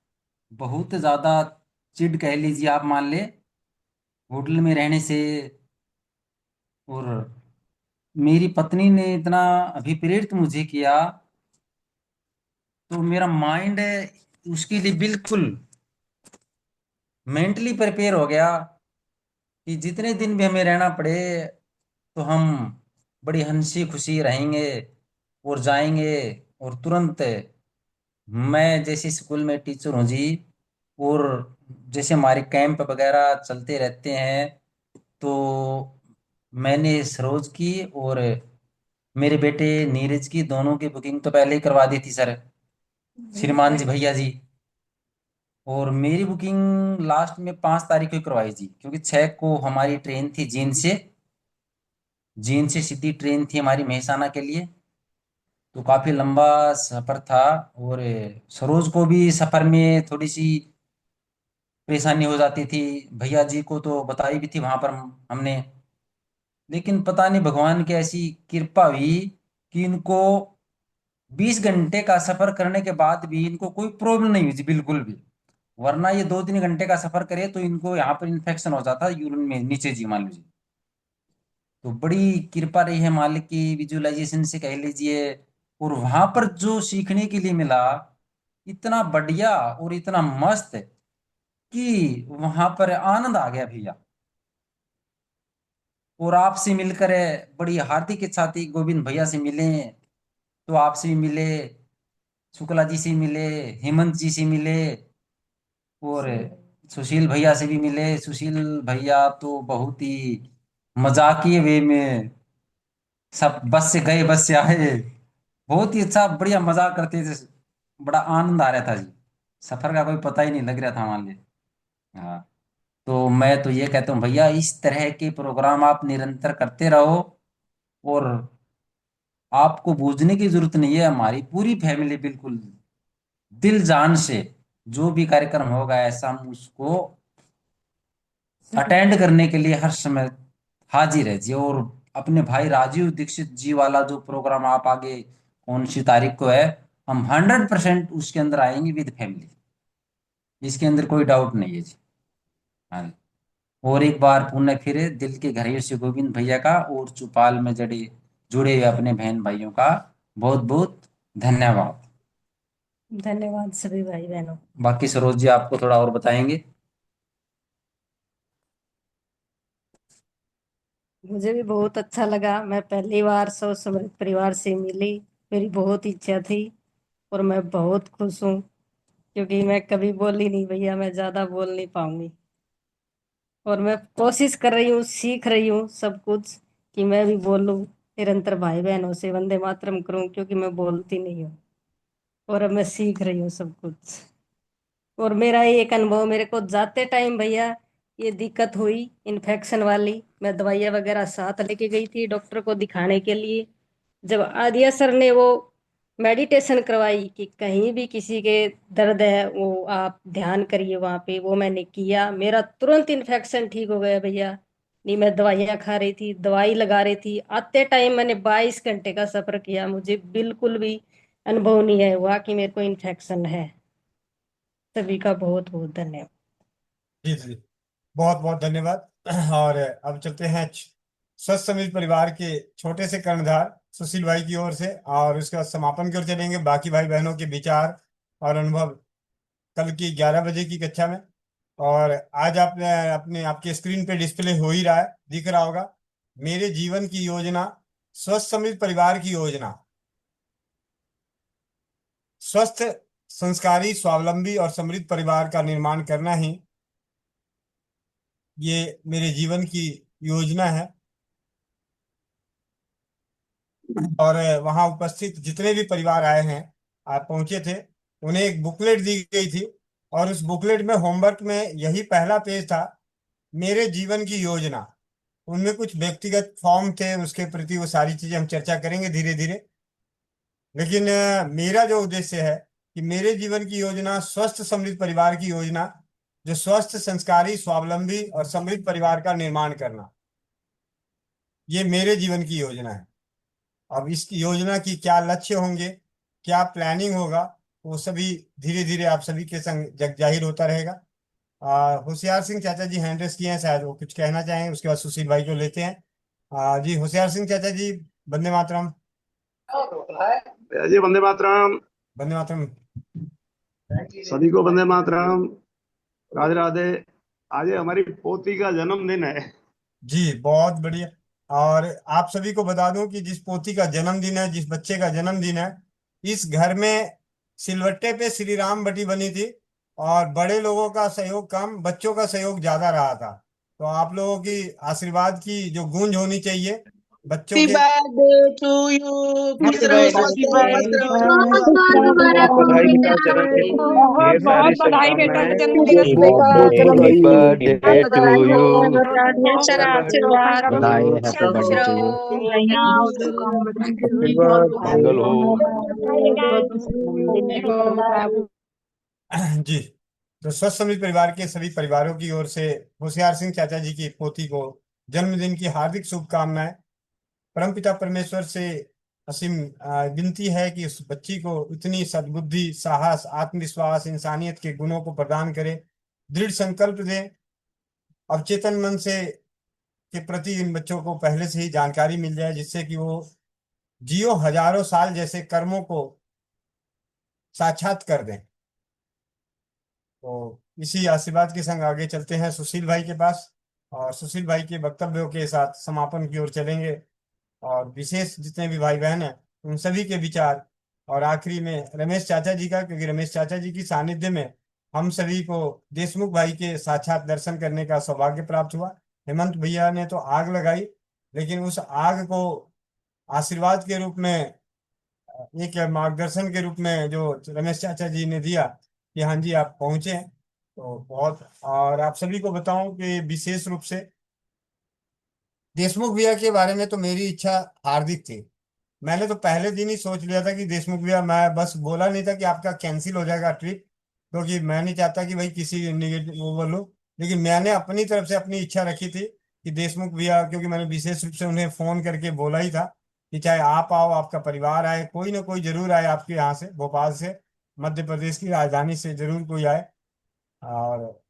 बहुत ज़्यादा चिढ़ कह लीजिए आप, मान ले, होटल में रहने से। और मेरी पत्नी ने इतना अभिप्रेरित मुझे किया, तो मेरा माइंड उसके लिए बिल्कुल मेंटली प्रिपेयर हो गया कि जितने दिन भी हमें रहना पड़े तो हम बड़ी हंसी खुशी रहेंगे और जाएंगे। और तुरंत मैं जैसे स्कूल में टीचर हूँ जी, और जैसे हमारे कैंप वगैरह चलते रहते हैं, तो मैंने सरोज की और मेरे बेटे नीरज की दोनों की बुकिंग तो पहले ही करवा दी थी सर, श्रीमान जी, भैया जी। और मेरी बुकिंग लास्ट में 5 तारीख को ही करवाई जी, क्योंकि 6 को हमारी ट्रेन थी जींद से सीधी ट्रेन थी हमारी मेहसाना के लिए। तो काफी लंबा सफर था, और सरोज को भी सफर में थोड़ी सी परेशानी हो जाती थी। भैया जी को तो बताई भी थी वहां पर हमने, लेकिन पता नहीं भगवान की ऐसी कृपा हुई कि इनको 20 घंटे का सफर करने के बाद भी इनको कोई प्रॉब्लम नहीं हुई जी, बिल्कुल भी। वरना ये 2-3 घंटे का सफर करे तो इनको यहाँ पर इन्फेक्शन हो जाता यूरिन में नीचे जी, मान लीजिए। तो बड़ी कृपा रही है मालिक की, विजुअलाइजेशन से कह लीजिए। और वहां पर जो सीखने के लिए मिला, इतना बढ़िया और इतना मस्त कि वहां पर आनंद आ गया भैया। और आपसे मिलकर बड़ी हार्दिक इच्छा थी, गोविंद भैया से मिले तो आपसे भी मिले, शुक्ला जी से मिले, हेमंत जी से मिले, और सुशील भैया से भी मिले। सुशील भैया तो बहुत ही मजाकिए वे में, सब बस से गए बस से आए, बहुत ही अच्छा बढ़िया मजाक करते थे, बड़ा आनंद आ रहा था जी। सफर का कोई पता ही नहीं लग रहा था मान लीजिए। हाँ, तो मैं तो ये कहता हूँ भैया, इस तरह के प्रोग्राम आप निरंतर करते रहो, और आपको बूझने की जरूरत नहीं है, हमारी पूरी फैमिली बिल्कुल दिल जान से जो भी कार्यक्रम होगा ऐसा हम उसको अटेंड करने के लिए हर समय हाजिर है जी। और अपने भाई राजीव दीक्षित जी वाला जो प्रोग्राम आप आगे कौन सी तारीख को है, हम 100% उसके अंदर आएंगे विद फैमिली, इसके अंदर कोई डाउट नहीं है जी। हाँ जी। और एक बार पुनः फिर दिल के गहराइयों से गोविंद भैया का और चौपाल में जड़े जुड़े हुए अपने बहन भाइयों का बहुत बहुत धन्यवाद। धन्यवाद सभी भाई बहनों। बाकी सरोज जी आपको थोड़ा और बताएंगे। मुझे भी बहुत अच्छा लगा, मैं पहली बार सौ समृद्ध परिवार से मिली, मेरी बहुत इच्छा थी और मैं बहुत खुश हूँ, क्योंकि मैं कभी बोली नहीं भैया, मैं ज्यादा बोल नहीं पाऊंगी और मैं कोशिश कर रही हूँ, सीख रही हूँ सब कुछ कि मैं भी बोलूँ निरंतर भाई बहनों से वंदे मातरम करूँ, क्योंकि मैं बोलती नहीं हूँ और अब मैं सीख रही हूँ सब कुछ। और मेरा एक अनुभव, मेरे को जाते टाइम भैया ये दिक्कत हुई इन्फेक्शन वाली, मैं दवाइयाँ वगैरह साथ लेके गई थी डॉक्टर को दिखाने के लिए। जब आदिया सर ने वो मेडिटेशन करवाई कि कहीं भी किसी के दर्द है वो आप ध्यान करिए वहां पे, वो मैंने किया, मेरा तुरंत इन्फेक्शन ठीक हो गया भैया। नहीं मैं दवाइयाँ खा रही थी, दवाई लगा रही थी, आते टाइम मैंने 22 घंटे का सफर किया, मुझे बिल्कुल भी अनुभव नहीं है हुआ कि मेरे को इन्फेक्शन है। सभी का बहुत बहुत धन्यवाद। जी जी, बहुत बहुत धन्यवाद। और अब चलते हैं स्वस्थ समृद्ध परिवार के छोटे से कर्णधार सुशील भाई की ओर से, और उसके बाद समापन की ओर चलेंगे बाकी भाई बहनों के विचार और अनुभव कल की 11 बजे की कक्षा में। और आज आपने अपने आपके स्क्रीन पे डिस्प्ले हो ही रहा है, दिख रहा होगा, मेरे जीवन की योजना, स्वस्थ समृद्ध परिवार की योजना। स्वस्थ, संस्कारी, स्वावलंबी और समृद्ध परिवार का निर्माण करना ही ये मेरे जीवन की योजना है। और वहां उपस्थित जितने भी परिवार आए हैं, आप पहुंचे थे, उन्हें एक बुकलेट दी गई थी, और उस बुकलेट में होमवर्क में यही पहला पेज था, मेरे जीवन की योजना। उनमें कुछ व्यक्तिगत फॉर्म थे, उसके प्रति वो सारी चीजें हम चर्चा करेंगे धीरे धीरे। लेकिन मेरा जो उद्देश्य है कि मेरे जीवन की योजना, स्वस्थ समृद्ध परिवार की योजना, जो स्वस्थ, संस्कारी, स्वावलंबी और समृद्ध परिवार का निर्माण करना, ये मेरे जीवन की योजना है। अब इस योजना की क्या लक्ष्य होंगे, क्या प्लानिंग होगा, वो सभी धीरे धीरे आप सभी के संग जग जाहिर होता रहेगा। होशियार सिंह चाचा जी हैंड रेस किए हैं, शायद वो कुछ कहना चाहेंगे, उसके बाद सुशील भाई को लेते हैं। जी होशियार सिंह चाचा जी, वंदे मातरम। जी वंदे मातरम। वंदे मातरम। सभी को वंदे मातरम। राधे राधे। आज हमारी पोती का जन्मदिन है। जी बहुत बढ़िया। और आप सभी को बता दूं कि जिस पोती का जन्मदिन है, जिस बच्चे का जन्मदिन है, इस घर में सिलवट्टे पे श्री राम बटी बनी थी, और बड़े लोगों का सहयोग कम, बच्चों का सहयोग ज्यादा रहा था। तो आप लोगों की आशीर्वाद की जो गूंज होनी चाहिए बच्चों हैप्पी के। Birthday to you happy birthday बधाई का जन्मदिन, ढेर सारी बहुत बधाई बेटा शुभकामनाएं। जन्मदिन हैप्पी बर्थडे टू यू। ढेर सारा आशीर्वाद, बधाई, हैप्पी खुश बर्थडे टू यू। रहो भैया। Happy birthday. मंगल हो। जी, तो स्वस्थ समृद्ध परिवार के सभी परिवारों की ओर से होशियार सिंह चाचा जी की पोती को जन्मदिन की हार्दिक शुभकामनाएं। परमपिता परमेश्वर से असीम विनती है कि उस बच्ची को इतनी सद्बुद्धि, साहस, आत्मविश्वास, इंसानियत के गुणों को प्रदान करे, दृढ़ संकल्प दे। अवचेतन मन से के प्रति इन बच्चों को पहले से ही जानकारी मिल जाए, जिससे कि वो जियो हजारों साल जैसे कर्मों को साक्षात कर दें। तो इसी आशीर्वाद के संग आगे चलते हैं सुशील भाई के पास, और सुशील भाई के वक्तव्यों के साथ समापन की ओर चलेंगे, और विशेष जितने भी भाई बहन हैं उन सभी के विचार, और आखिरी में रमेश चाचा जी का, क्योंकि रमेश चाचा जी की सानिध्य में हम सभी को देशमुख भाई के साक्षात दर्शन करने का सौभाग्य प्राप्त हुआ। हेमंत भैया ने तो आग लगाई, लेकिन उस आग को आशीर्वाद के रूप में एक मार्गदर्शन के रूप में जो रमेश चाचा जी ने दिया कि हाँ जी आप पहुंचे हैं, तो बहुत। और आप सभी को बताऊं कि विशेष रूप से देशमुख भैया के बारे में तो मेरी इच्छा हार्दिक थी। मैंने तो पहले दिन ही सोच लिया था कि देशमुख भैया, मैं बस बोला नहीं था कि आपका कैंसिल हो जाएगा ट्रिप, क्योंकि मैं नहीं चाहता कि भाई किसी निगेटिव वो बोलूं, लेकिन मैंने अपनी तरफ से अपनी इच्छा रखी थी कि देशमुख भैया, क्योंकि मैंने विशेष रूप से उन्हें फोन करके बोला ही था कि चाहे आप आओ, आपका परिवार आए, कोई ना कोई जरूर आए आपके यहाँ से, भोपाल से, मध्य प्रदेश की राजधानी से जरूर कोई आए। और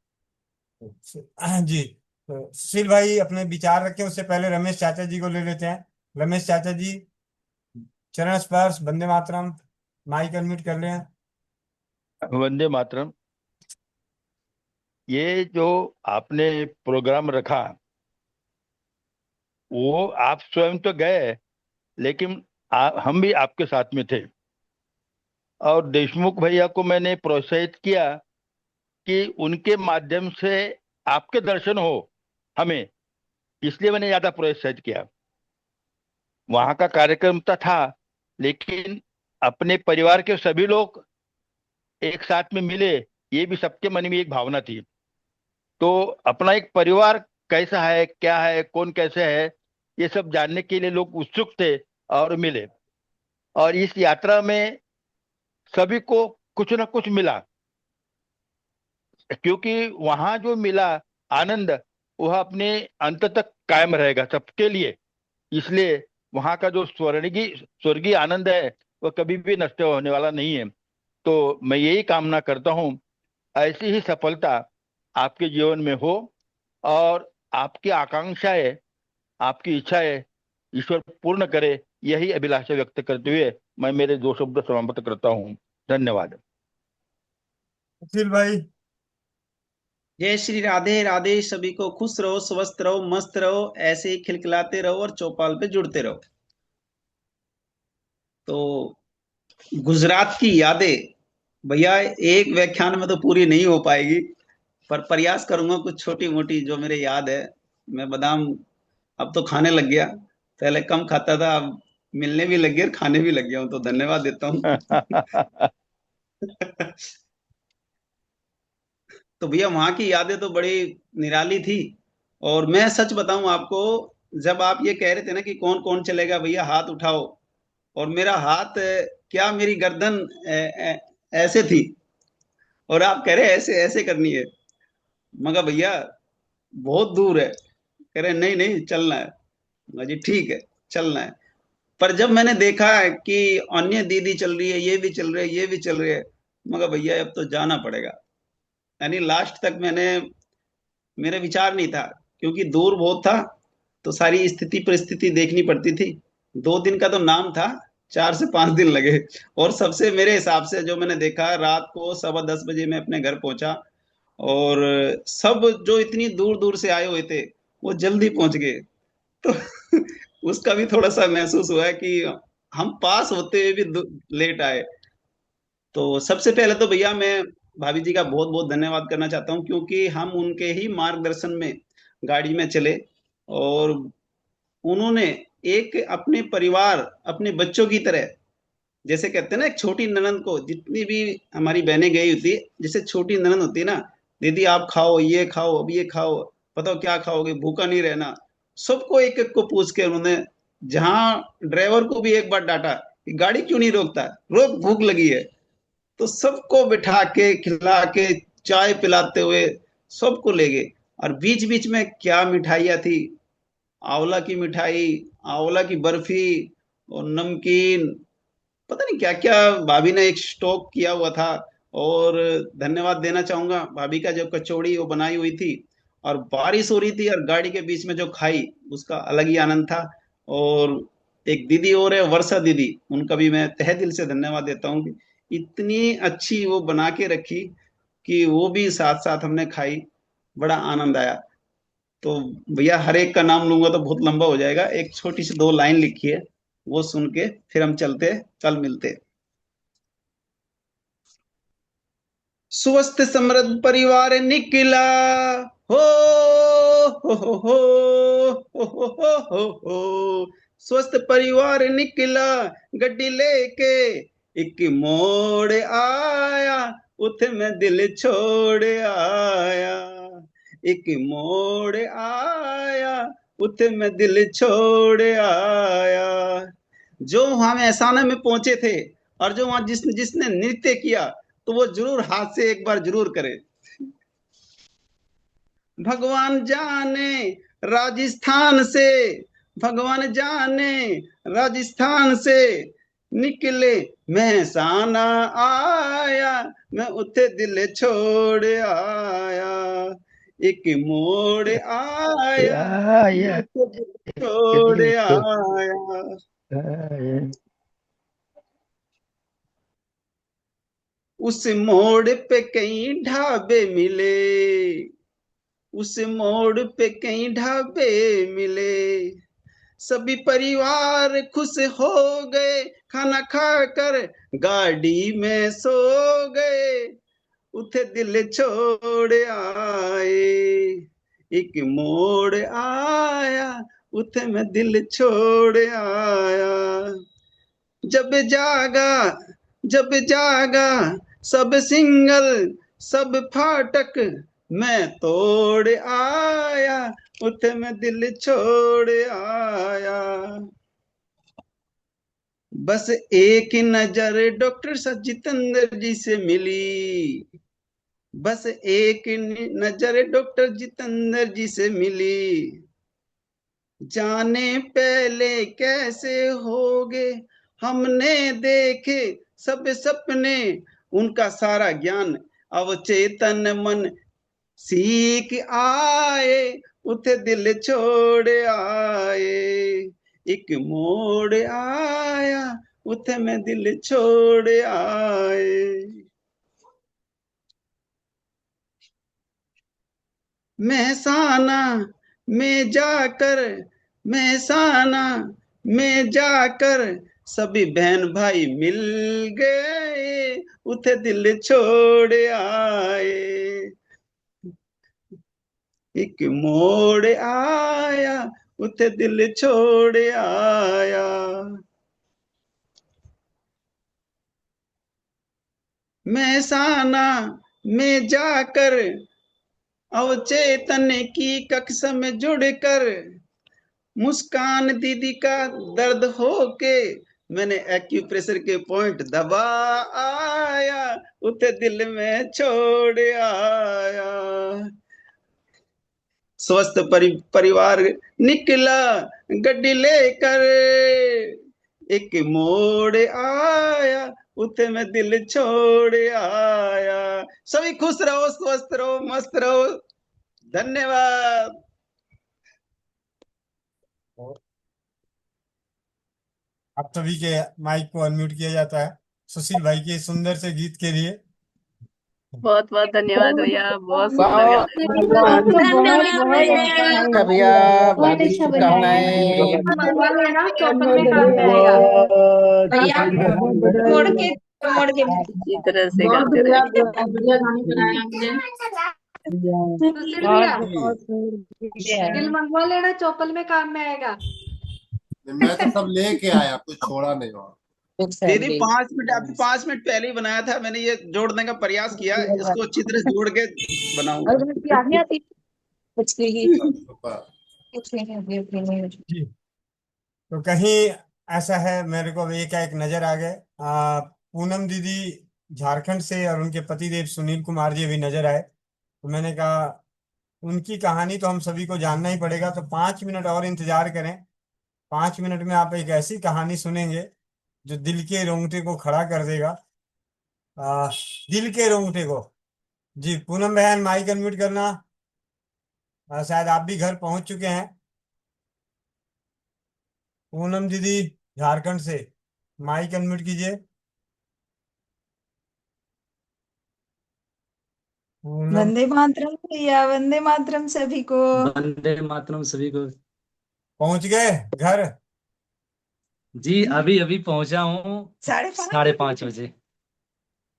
हाँ जी, तो सुशील भाई अपने विचार रखें, उससे पहले रमेश चाचा जी को ले लेते हैं। रमेश चाचा जी, चरण स्पर्श, वंदे मातरम, माइक अनम्यूट कर लें। वंदे मातरम। ये जो आपने प्रोग्राम रखा, वो आप स्वयं तो गए, लेकिन हम भी आपके साथ में थे। और देशमुख भैया को मैंने प्रोत्साहित किया कि उनके माध्यम से आपके दर्शन हो हमें, इसलिए मैंने ज्यादा प्रोत्साहित किया। वहां का कार्यक्रम तो था, लेकिन अपने परिवार के सभी लोग एक साथ में मिले, ये भी सबके मन में एक भावना थी। तो अपना एक परिवार कैसा है, क्या है, कौन कैसे है, ये सब जानने के लिए लोग उत्सुक थे और मिले। और इस यात्रा में सभी को कुछ ना कुछ मिला, क्योंकि वहां जो मिला आनंद, वह अपने अंत तक कायम रहेगा सबके लिए। इसलिए वहां का जो स्वर्गीय आनंद है, वह कभी भी नष्ट होने वाला नहीं है। तो मैं यही कामना करता हूँ ऐसी ही सफलता आपके जीवन में हो, और आपकी आकांक्षाएं, आपकी इच्छाएं ईश्वर पूर्ण करे, यही अभिलाषा व्यक्त करते हुए मैं मेरे दो शब्द समाप्त करता हूँ। धन्यवाद। सुशील भाई। जय श्री राधे राधे। सभी को खुश रहो, स्वस्थ रहो, मस्त रहो, ऐसे ही खिलखिलाते रहो और चौपाल पे जुड़ते रहो। तो गुजरात की यादें भैया एक व्याख्यान में तो पूरी नहीं हो पाएगी, पर प्रयास करूंगा कुछ छोटी मोटी जो मेरे याद है। मैं बादाम अब तो खाने लग गया, पहले कम खाता था, अब मिलने भी लग गया और खाने भी लग गया हूं, तो धन्यवाद देता हूँ। तो भैया वहां की यादें तो बड़ी निराली थी। और मैं सच बताऊं आपको, जब आप ये कह रहे थे ना कि कौन कौन चलेगा भैया हाथ उठाओ, और मेरा हाथ क्या मेरी गर्दन ऐसे थी, और आप कह रहे ऐसे ऐसे करनी है। मगर भैया बहुत दूर है, कह रहे नहीं नहीं चलना है। मगर जी ठीक है चलना है। पर जब मैंने देखा है कि अन्य दीदी चल रही है, ये भी चल रही है, ये भी चल रही है, मगर भैया अब तो जाना पड़ेगा। यानी लास्ट तक मेरे विचार नहीं था, क्योंकि दूर बहुत था, तो सारी स्थिति परिस्थिति देखनी पड़ती थी। 2 दिन का तो नाम था, 4 से 5 दिन लगे। और सबसे मेरे हिसाब से जो मैंने देखा, रात को 10:15 बजे मैं अपने घर पहुंचा, और सब जो इतनी दूर दूर से आए हुए थे वो जल्दी पहुंच गए। तो उसका भी थोड़ा सा महसूस हुआ है कि हम पास होते हुए भी लेट आए। तो सबसे पहले तो भैया मैं भाभी जी का बहुत बहुत धन्यवाद करना चाहता हूँ, क्योंकि हम उनके ही मार्गदर्शन में गाड़ी में चले, और उन्होंने एक अपने परिवार, अपने बच्चों की तरह, जैसे कहते हैं ना एक छोटी ननद को, जितनी भी हमारी बहनें गई होती है, जैसे छोटी ननद होती है ना, दीदी आप खाओ, ये खाओ, अब ये खाओ, बताओ क्या खाओगे, भूखा नहीं रहना। सबको एक एक को पूछ के उन्होंने, जहां ड्राइवर को भी एक बार डांटा कि गाड़ी क्यों नहीं रोकता, रोक भूख लगी है, तो सबको बिठा के खिला के चाय पिलाते हुए सबको ले गए। और बीच बीच में क्या मिठाइयाँ थी, आंवला की मिठाई, आंवला की बर्फी और नमकीन, पता नहीं क्या क्या भाभी ने एक स्टॉक किया हुआ था। और धन्यवाद देना चाहूंगा भाभी का, जो कचौड़ी वो बनाई हुई थी, और बारिश हो रही थी और गाड़ी के बीच में जो खाई, उसका अलग ही आनंद था। और एक दीदी और है, वर्षा दीदी, उनका भी मैं तहे दिल से धन्यवाद देता हूँ कि इतनी अच्छी वो बना के रखी कि वो भी साथ साथ हमने खाई, बड़ा आनंद आया। तो भैया हर एक का नाम लूंगा तो बहुत लंबा हो जाएगा, एक छोटी सी 2 लाइन लिखी है, वो सुन के फिर हम चलते, कल मिलते। स्वस्थ समृद्ध परिवार निकला, हो हो हो हो हो हो हो हो, स्वस्थ परिवार निकला गड्डी लेके, एक मोड़ आया उथे मैं दिल छोड़ आया, एक मोड़ आया उथे मैं दिल छोड़ आया। जो वहां महसाना में पहुंचे थे और जो वहां जिसने नृत्य किया, तो वो जरूर हाथ से एक बार जरूर करे। भगवान जाने राजस्थान से, भगवान जाने राजस्थान से निकले महसाना आया, मैं उथे दिल छोड़ आया, एक मोड़ आया आया उथे दिल छोड़ आया। उस मोड़ पे कई ढाबे मिले, उस मोड़ पे कई ढाबे मिले, सभी परिवार खुश हो गए, खाना खाकर गाड़ी में सो गए, उथे दिल छोड़ आए, एक मोड़ आया उथे मैं दिल छोड़ आया। जब जागा सब सिंगल सब फाटक, मैं तोड़ आया उथे मैं दिल छोड़ आया। बस एक नजर डॉक्टर साहब जितेंद्र जी से मिली, बस एक नजर डॉक्टर जितेंद्र जी से मिली, जाने पहले कैसे होगे हमने देखे सब सपने, उनका सारा ज्ञान अवचेतन मन सीख आए, उथे दिल छोड़ आए, एक मोड़ आया उथे मैं दिल छोड़ आए। महसाना में जाकर, महसाना में जाकर सभी बहन भाई मिल गए, उथे दिल छोड़ आए, एक मोड़ आया उथे दिल छोड़ आया। महसाना में जाकर अवचेतन की कक्षा में जुड़कर, मुस्कान दीदी का दर्द होके मैंने एक्यूप्रेशर के पॉइंट दबा आया, उथे दिल में छोड़ आया। स्वस्थ परिवार निकला गड्डी लेकर, एक मोड़ आया उथे मैं दिल छोड़ आया। सभी खुश रहो, स्वस्थ रहो, मस्त रहो। धन्यवाद। आप सभी के माइक को अनम्यूट किया जाता है सुशील भाई के सुंदर से गीत के लिए। बहुत बहुत धन्यवाद भैया, बहुत सुंदर बहुत गाते भैया, हार्दिक शुभकामनाएं। मोड़ के इसी तरह से गाते रहे। दिल मंगवा लेना, चौपल में काम में आएगा। मैं तो सब लेके आया, कुछ छोड़ा नहीं वहाँ। दीदी 5 मिनट, अभी 5 मिनट पहले ही बनाया था मैंने, ये जोड़ने का प्रयास किया, इसको अच्छी तरह जोड़ के बनाऊंगा। जी, तो कहीं ऐसा है, मेरे को एक नजर आ गए पूनम दीदी झारखंड से और उनके पतिदेव सुनील कुमार जी भी नजर आए, तो मैंने कहा उनकी कहानी तो हम सभी को जानना ही पड़ेगा, तो 5 मिनट और इंतजार करें। 5 मिनट में आप एक ऐसी कहानी सुनेंगे जो दिल के रोंगटे को खड़ा कर देगा, दिल के रोंगटे को। जी पूनम बहन, माइक अनम्यूट करना। शायद आप भी घर पहुंच चुके हैं। पूनम दीदी झारखंड से, माइक अनम्यूट कीजिए। पूनम, वंदे मातरम भैया, वंदे मातरम सभी को। वंदे मातरम सभी को। पहुंच गए घर? जी अभी अभी पहुंचा हूँ 5:30 बजे।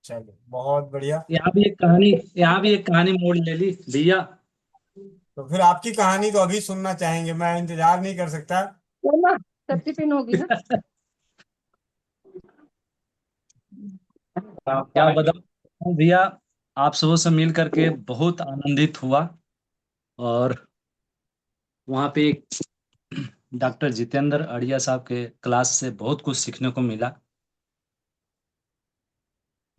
चलो बहुत बढ़िया। यहाँ भी एक कहानी मोड़ ले ली भैया। तो फिर आपकी कहानी तो अभी सुनना चाहेंगे, मैं इंतजार नहीं कर सकता। सेफ्टी पिन होगी ना। क्या बताऊं भैया, आप सबों से मिल करके बहुत आनंदित हुआ। और वहाँ पे एक डॉक्टर जितेंद्र अड़िया साहब के क्लास से बहुत कुछ सीखने को मिला।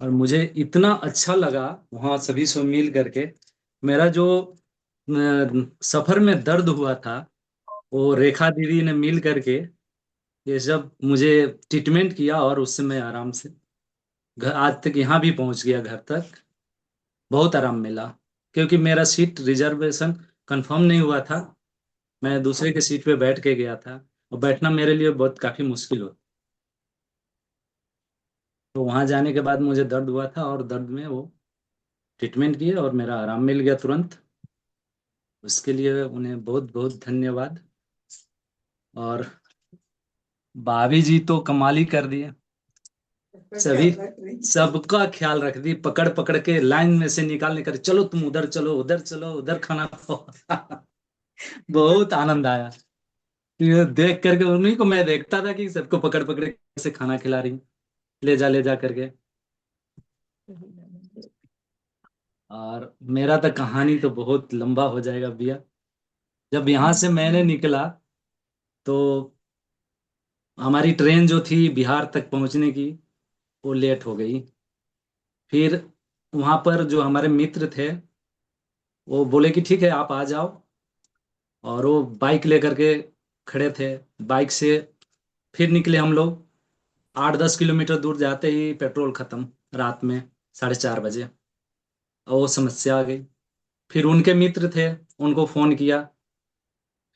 और मुझे इतना अच्छा लगा वहाँ सभी से मिल करके। मेरा जो सफर में दर्द हुआ था, वो रेखा दीदी ने मिल करके ये सब मुझे ट्रीटमेंट किया, और उससे मैं आराम से घर आज तक यहाँ भी पहुंच गया घर तक। बहुत आराम मिला, क्योंकि मेरा सीट रिजर्वेशन कंफर्म नहीं हुआ था। मैं दूसरे के सीट पे बैठ के गया था, और बैठना मेरे लिए बहुत काफी मुश्किल हो। तो वहां जाने के बाद मुझे दर्द हुआ था, और दर्द में वो ट्रीटमेंट किए और मेरा आराम मिल गया तुरंत। उसके लिए उन्हें बहुत बहुत धन्यवाद। और भाभी जी तो कमाल ही कर दिए, सभी सबका ख्याल रख दी, पकड़ पकड़ के लाइन में से निकाल, चलो तुम उधर चलो, उधर चलो, उधर खाना खाओ। बहुत आनंद आया ये देख करके। उन्हीं को मैं देखता था कि सबको पकड़ पकड़ के कैसे खाना खिला रही, ले जा करके। और मेरा तो कहानी तो बहुत लंबा हो जाएगा भैया। जब यहाँ से मैंने निकला तो हमारी ट्रेन जो थी बिहार तक पहुंचने की, वो लेट हो गई। फिर वहां पर जो हमारे मित्र थे, वो बोले कि ठीक है आप आ जाओ। और वो बाइक लेकर के खड़े थे, बाइक से फिर निकले हम लोग। 8-10 किलोमीटर दूर जाते ही पेट्रोल खत्म, रात में 4:30 बजे। और वो समस्या आ गई। फिर उनके मित्र थे, उनको फोन किया,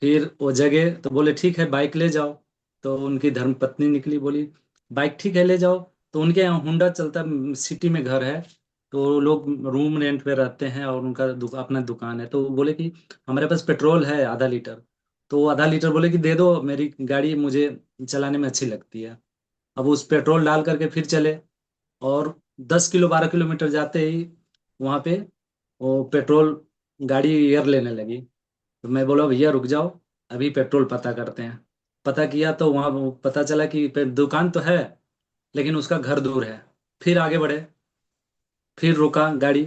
फिर वो जगह तो बोले ठीक है बाइक ले जाओ। तो उनकी धर्मपत्नी निकली, बोली बाइक ठीक है ले जाओ। तो उनके यहाँ होंडा चलता, सिटी में घर है। तो वो लोग रूम रेंट पे रहते हैं, और उनका अपना दुकान है। तो वो बोले कि हमारे पास पेट्रोल है ½ लीटर। तो वो ½ लीटर बोले कि दे दो, मेरी गाड़ी मुझे चलाने में अच्छी लगती है। अब उस पेट्रोल डाल करके फिर चले। और 10-12 किलोमीटर जाते ही वहाँ पे वो पेट्रोल गाड़ी एयर लेने लगी। तो मैं बोला भैया रुक जाओ, अभी पेट्रोल पता करते हैं। पता किया तो वहाँ वो पता चला कि दुकान तो है, लेकिन उसका घर दूर है। फिर आगे बढ़े, फिर रुका गाड़ी।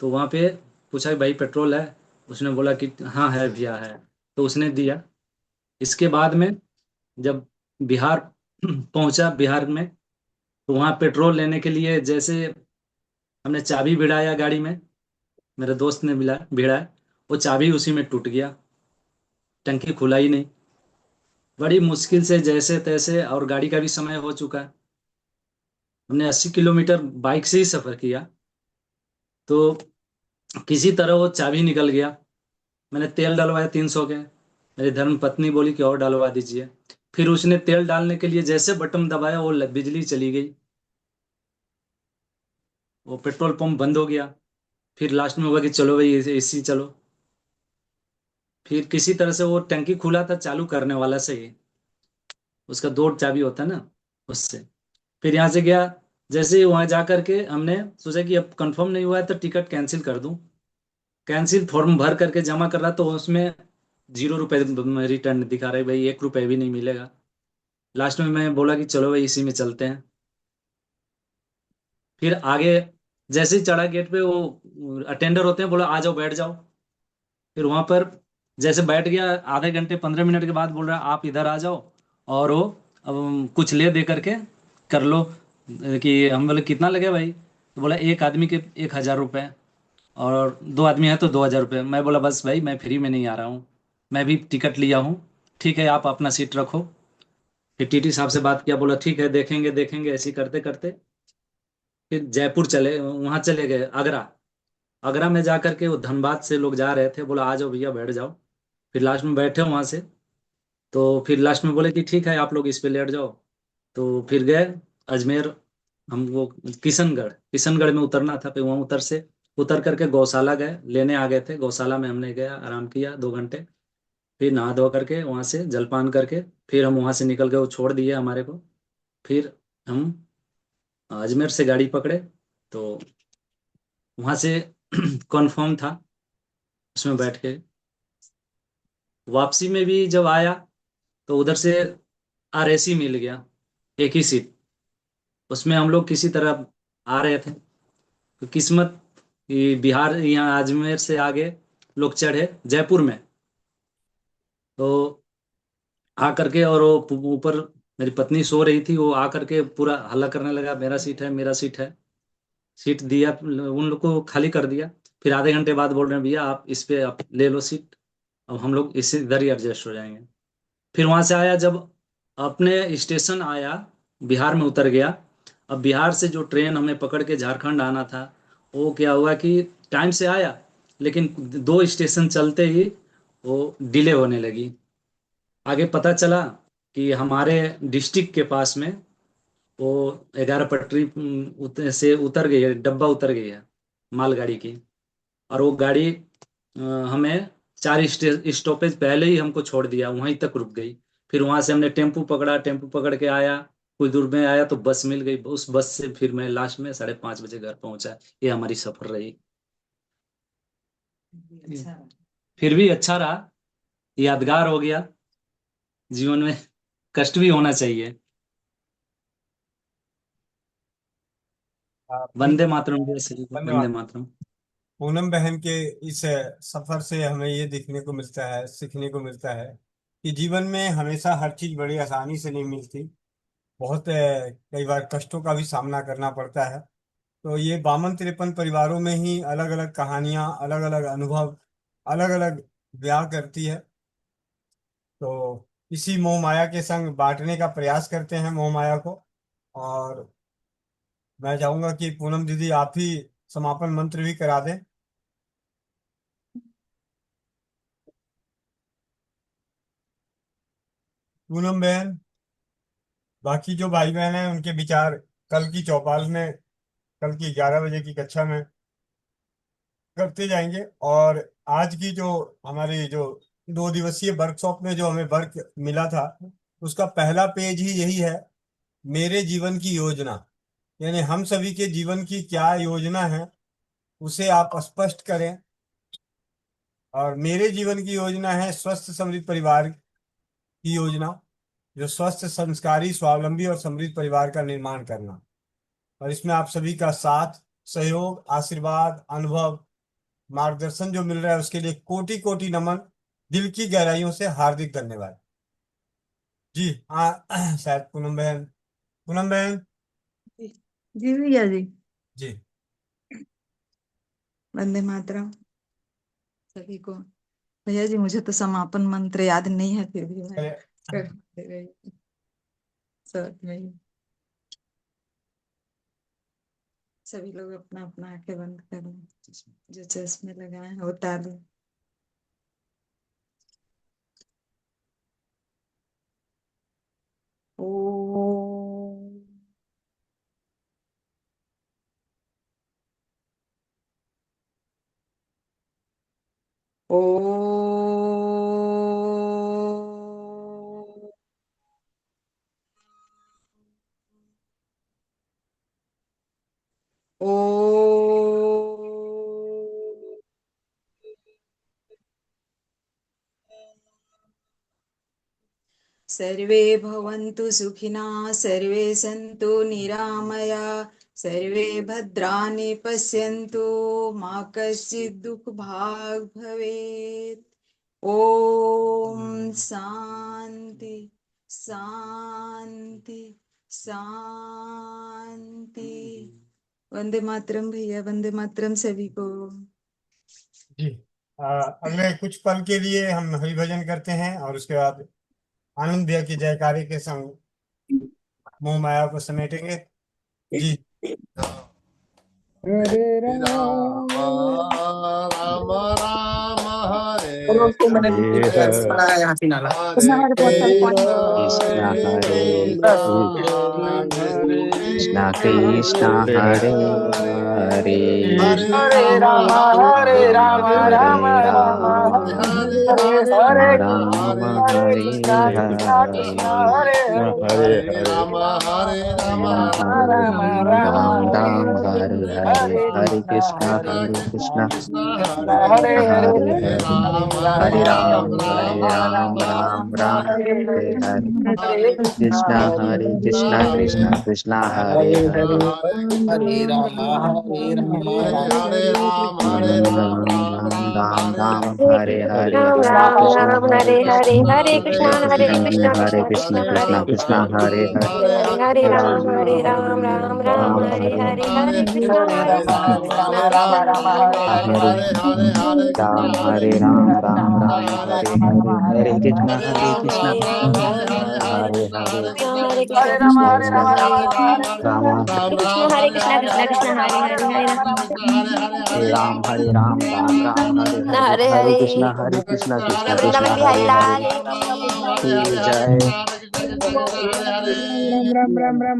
तो वहाँ पे पूछा कि भाई पेट्रोल है? उसने बोला कि हाँ है भैया है। तो उसने दिया। इसके बाद में जब बिहार पहुंचा, बिहार में, तो वहाँ पेट्रोल लेने के लिए जैसे हमने चाबी भिड़ाया गाड़ी में, मेरे दोस्त ने भिड़ाया, वो चाबी उसी में टूट गया, टंकी खुला ही नहीं। बड़ी मुश्किल से जैसे तैसे, और गाड़ी का भी समय हो चुका है। हमने 80 किलोमीटर बाइक से ही सफर किया। तो किसी तरह वो चाबी निकल गया। मैंने तेल डलवाया 300 के। मेरी धर्म पत्नी बोली कि और डलवा दीजिए। फिर उसने तेल डालने के लिए जैसे बटन दबाया, वो बिजली चली गई, वो पेट्रोल पंप बंद हो गया। फिर लास्ट में हुआ कि चलो भाई एसी चलो। फिर किसी तरह से वो टंकी खुला था चालू करने वाला से ही, उसका 2 चाबी होता है ना, उससे। फिर यहाँ से गया। जैसे ही वहां जा करके हमने सोचा कि अब कंफर्म नहीं हुआ है तो टिकट कैंसिल कर दूं। कैंसिल फॉर्म भर करके जमा कर रहा, तो उसमें 0 रुपए रिटर्न दिखा रहे, भाई 1 रुपए भी नहीं मिलेगा। लास्ट में मैं बोला कि चलो भाई इसी में चलते हैं। फिर आगे जैसे ही चढ़ा गेट पे, वो अटेंडर होते हैं, बोला आ जाओ बैठ जाओ। फिर वहां पर जैसे बैठ गया, आधे घंटे 15 मिनट के बाद बोल रहा है आप इधर आ जाओ, और वो अब कुछ ले दे करके कर लो। कि हम बोले कितना लगे भाई? तो बोला एक आदमी के 1,000 रुपए, और 2 आदमी हैं तो 2,000 रुपये। मैं बोला बस भाई मैं फ्री में नहीं आ रहा हूँ, मैं भी टिकट लिया हूँ, ठीक है आप अपना सीट रखो। फिर टीटी साहब से बात किया, बोला ठीक है देखेंगे देखेंगे। ऐसे ही करते करते फिर जयपुर चले, वहां चले गए आगरा। आगरा में जा करके वो धनबाद से लोग जा रहे थे, बोला आ जाओ भैया बैठ जाओ। फिर लास्ट में बैठे वहां से। तो फिर लास्ट में बोले कि ठीक है आप लोग इस पे लेट जाओ। तो फिर गए अजमेर। हम वो किशनगढ़ में उतरना था। फिर वहां उतर करके गौशाला गए, लेने आ गए थे। गौशाला में हमने गया, आराम किया 2 घंटे। फिर नहा धो करके वहां से जलपान करके फिर हम वहां से निकल गए, वो छोड़ दिए हमारे को। फिर हम अजमेर से गाड़ी पकड़े। तो वहां से कन्फर्म था, उसमें बैठ के वापसी में भी जब आया, तो उधर से RAC मिल गया, एक ही सीट। उसमें हम लोग किसी तरह आ रहे थे, तो किस्मत कि बिहार यहाँ अजमेर से आगे लोग चढ़े जयपुर में, तो आ करके और वो ऊपर मेरी पत्नी सो रही थी, वो आ करके पूरा हल्ला करने लगा, मेरा सीट है, मेरा सीट है। सीट दिया, उन लोग को खाली कर दिया। फिर आधे घंटे बाद बोल रहे हैं भैया आप इस पे आप ले लो सीट, अब हम लोग इसी इधर ही एडजस्ट हो जाएंगे। फिर वहां से आया, जब अपने स्टेशन आया, बिहार में उतर गया। अब बिहार से जो ट्रेन हमें पकड़ के झारखंड आना था, वो क्या हुआ कि टाइम से आया, लेकिन 2 स्टेशन चलते ही वो डिले होने लगी। आगे पता चला कि हमारे डिस्ट्रिक्ट के पास में वो 11 पटरी से उतर गई है, डब्बा उतर गई है मालगाड़ी की। और वो गाड़ी हमें 4 स्टॉपेज पहले ही हमको छोड़ दिया, वहीं तक रुक गई। फिर वहां से हमने टेम्पू पकड़ा, टेम्पू पकड़ के आया, कुछ दूर में आया तो बस मिल गई। उस बस से फिर मैं लास्ट में 5:30 बजे घर पहुंचा। ये हमारी सफर रही। फिर भी अच्छा रहा, यादगार हो गया। जीवन में कष्ट भी होना चाहिए। वंदे मातरम भैया, सभी को वंदे धन्यवाद। मातरम। पूनम बहन के इस सफर से हमें ये देखने को मिलता है, सीखने को मिलता है कि जीवन में हमेशा हर चीज बड़ी आसानी से नहीं मिलती। बहुत कई बार कष्टों का भी सामना करना पड़ता है। तो ये 52-53 परिवारों में ही अलग अलग कहानियां, अलग अलग अनुभव, अलग अलग ब्याह करती है। तो इसी मोह माया के संग बांटने का प्रयास करते हैं मोह माया को। और मैं चाहूंगा कि पूनम दीदी आप ही समापन मंत्र भी करा दें। पूनम बहन, बाकी जो भाई बहन हैं उनके विचार कल की चौपाल में, कल की 11 बजे की कक्षा में करते जाएंगे। और आज की जो हमारी जो 2 दिवसीय वर्कशॉप में जो हमें वर्क मिला था, उसका पहला पेज ही यही है, मेरे जीवन की योजना। यानी हम सभी के जीवन की क्या योजना है उसे आप स्पष्ट करें। और मेरे जीवन की योजना है स्वस्थ समृद्ध परिवार की योजना, जो स्वस्थ, संस्कारी, स्वावलंबी और समृद्ध परिवार का निर्माण करना। और इसमें आप सभी का साथ, सहयोग, आशीर्वाद, अनुभव, मार्गदर्शन जो मिल रहा है उसके लिए कोटि कोटि नमन, दिल की गहराइयों से हार्दिक धन्यवाद। जी हाँ, शायद पूनम बहन। पूनम बहन जी भैया जी। जी। वंदे मातरम सभी को। भैया जी मुझे तो समापन मंत्र याद नहीं है, फिर भी मैं कर दे रही हूँ साथ में ही। सभी लोग अपना अपना आंखें बंद करें, जो चश्मे लगाए हैं वो उतार लें। ओम ओम ओम सर्वे भवन्तु सुखिनः, सर्वे सन्तु निरामया, सर्वे भद्राणि पश्यन्तु, मा कश्चित् दुःखभाग् भवेत्। ओम शांति शांति शांति। वंदे मातरम भैया, वंदे मातरम सभी को। जी अगले कुछ पल के लिए हम हरिभजन करते हैं और उसके बाद आनंद भैया की जयकारे के संग मोह माया को समेटेंगे। जी। हरे राम राम राम हरे हरे कृष्ण कृष्ण कृष्ण हरे हरे हरे राम राम राम हरे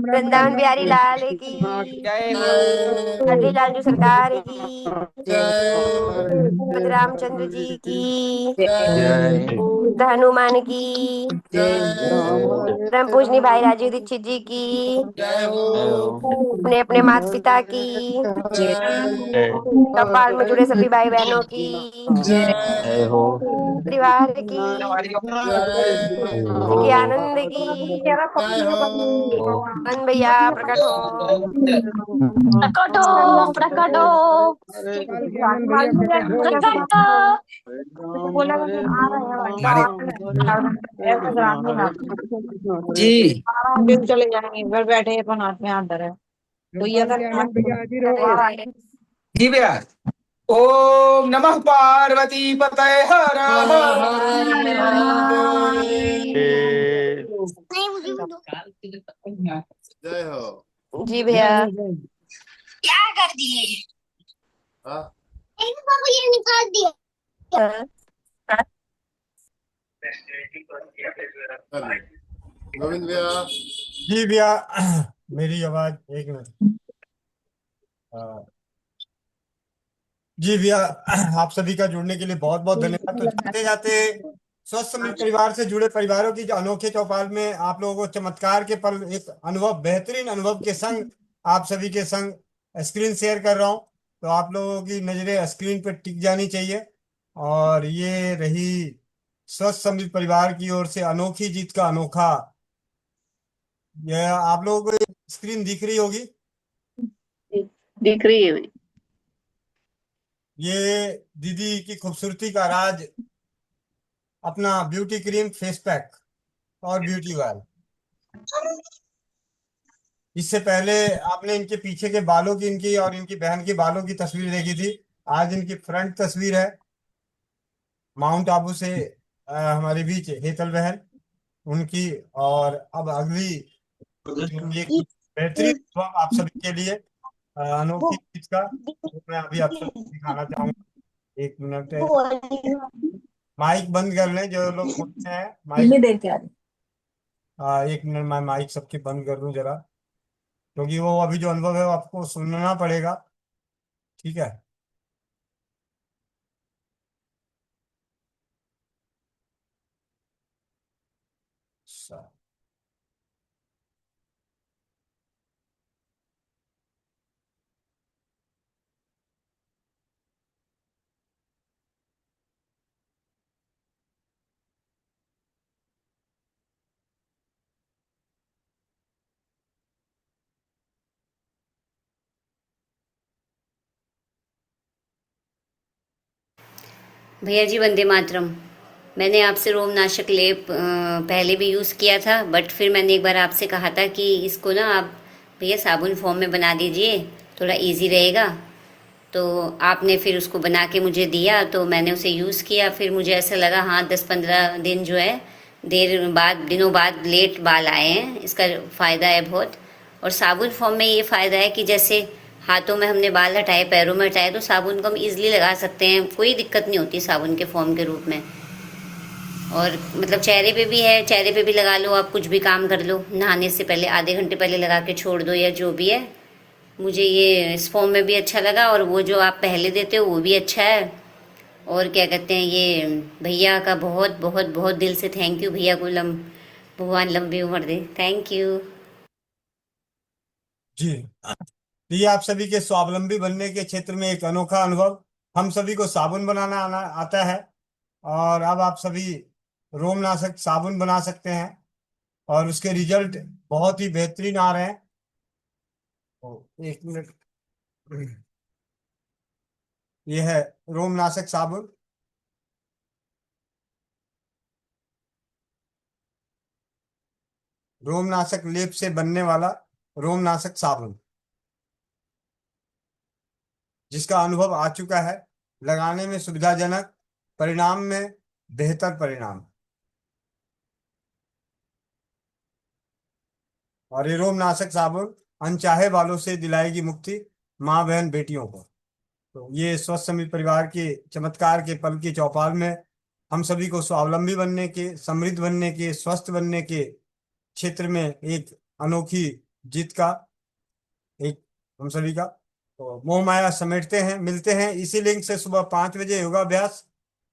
वृंदावन बिहारी लाल की हरी लाल जी सरकार की रामचंद्र जी की हनुमान की परम पूजनी भाई राजीव दीक्षित जी की अपने अपने माता पिता की चौपाल में जुड़े सभी भाई बहनों की परिवार की की आनंद की बन भैया प्रकट हो प्रकट हो प्रकट हो प्रकट हो जी दिन चले जाएंगे घर बैठे अपन हाथ में हाथ धरे तो ये जी भैया। ओम नमः पार्वती पतये हर जय हो। जी भैया क्या कर दिए ये निकाल दिया गोविंद भैया। जी भैया मेरी आवाज एक मिनट। जी भैया आप सभी का जुड़ने के लिए बहुत बहुत धन्यवाद। तो जाते जाते स्वस्थ समृद्ध परिवार से जुड़े परिवारों की जो अनोखे चौपाल में आप लोगों को चमत्कार के पल एक अनुभव बेहतरीन अनुभव के संग आप सभी के संग स्क्रीन शेयर कर रहा हूं। तो आप लोगों की नजरें स्क्रीन पर टिक जानी चाहिए। और ये रही स्वस्थ समृद्ध परिवार की ओर से अनोखी जीत का अनोखा। यह आप लोगों को स्क्रीन दिख रही होगी। दिख रही है। ये दीदी की खूबसूरती का राज अपना ब्यूटी क्रीम फेस पैक और ब्यूटी ऑयल। इससे पहले आपने इनके पीछे के बालों की इनकी और इनकी बहन की बालों की तस्वीर देखी थी। आज इनकी फ्रंट तस्वीर है। माउंट आबू से हमारे बीच हेतल बहन उनकी। और अब अगली एक बेहतरीन अनुभव आप सभी के लिए अनोखी चीज का मैं अभी आप सबको दिखाना चाहूंगा। एक मिनट माइक बंद कर लें जो लोग सुनते हैं माइक। एक मिनट मैं माइक सबके बंद कर दूं जरा क्योंकि वो अभी जो अनुभव है वो आपको सुनना पड़ेगा। ठीक है। भैया जी वंदे मातरम। मैंने आपसे रोमनाशक लेप पहले भी यूज़ किया था बट फिर मैंने एक बार आपसे कहा था कि इसको ना आप भैया साबुन फॉर्म में बना दीजिए थोड़ा इजी रहेगा। तो आपने फिर उसको बना के मुझे दिया तो मैंने उसे यूज़ किया। फिर मुझे ऐसा लगा हाँ 10-15 दिन जो है दिनों बाद लेट बाल आए हैं। इसका फ़ायदा है बहुत। और साबुन फॉर्म में ये फ़ायदा है कि जैसे हाथों में हमने बाल हटाए पैरों में हटाए तो साबुन को हम इजीली लगा सकते हैं। कोई दिक्कत नहीं होती साबुन के फॉर्म के रूप में। और मतलब चेहरे पे भी है, चेहरे पे भी लगा लो आप कुछ भी काम कर लो। नहाने से पहले आधे घंटे पहले लगा के छोड़ दो या जो भी है। मुझे ये इस फॉर्म में भी अच्छा लगा और वो जो आप पहले देते हो वो भी अच्छा है। और क्या कहते हैं, ये भैया का बहुत बहुत बहुत दिल से थैंक यू। भैया को भगवान लंबी उम्र दे। थैंक यू जी। तो ये आप सभी के स्वावलंबी बनने के क्षेत्र में एक अनोखा अनुभव। हम सभी को साबुन बनाना आता है, और अब आप सभी रोमनाशक साबुन बना सकते हैं, और उसके रिजल्ट बहुत ही बेहतरीन आ रहे हैं। एक मिनट, ये है रोमनाशक साबुन। रोमनाशक लेप से बनने वाला रोमनाशक साबुन, जिसका अनुभव आ चुका है, लगाने में सुविधाजनक, परिणाम में बेहतर परिणाम। और ये रोमनाशक साबुन अनचाहे बालों से दिलाएगी मुक्ति माँ बहन बेटियों को। तो ये स्वस्थ समित परिवार के चमत्कार के पल की चौपाल में हम सभी को स्वावलंबी बनने के, समृद्ध बनने के, स्वस्थ बनने के क्षेत्र में एक अनोखी जीत का एक हम सभी का तो मोह माया समेटते हैं। मिलते हैं इसी लिंक से सुबह 5 बजे योगाभ्यास,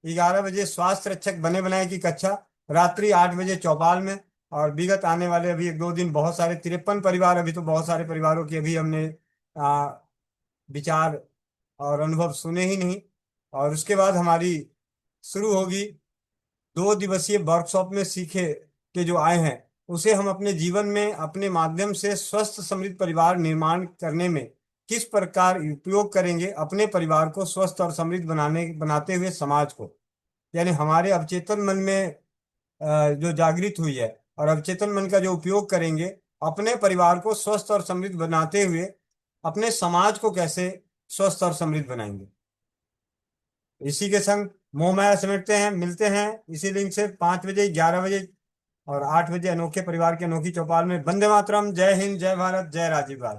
11 बजे स्वास्थ्य रक्षक बने बनाए की कक्षा, रात्रि 8 बजे चौपाल में। और विगत आने वाले अभी 1-2 दिन बहुत सारे 53 परिवार, अभी तो बहुत सारे परिवारों की अभी हमने विचार और अनुभव सुने ही नहीं। और उसके बाद हमारी शुरू होगी 2 दिवसीय वर्कशॉप में सीखे के जो आए हैं उसे हम अपने जीवन में अपने माध्यम से स्वस्थ समृद्ध परिवार निर्माण करने में किस प्रकार उपयोग करेंगे, अपने परिवार को स्वस्थ और समृद्ध बनाते हुए समाज को, यानी हमारे अवचेतन मन में जो जागृत हुई है और अवचेतन मन का जो उपयोग करेंगे, अपने परिवार को स्वस्थ और समृद्ध बनाते हुए अपने समाज को कैसे स्वस्थ और समृद्ध बनाएंगे। इसी के संग मोह माया समेटते हैं। मिलते हैं इसी लिंक से 5 बजे, 11 बजे और 8 बजे अनोखे परिवार के अनोखी चौपाल में। वंदे मातरम। जय हिंद, जय भारत, जय राजीव गांधी।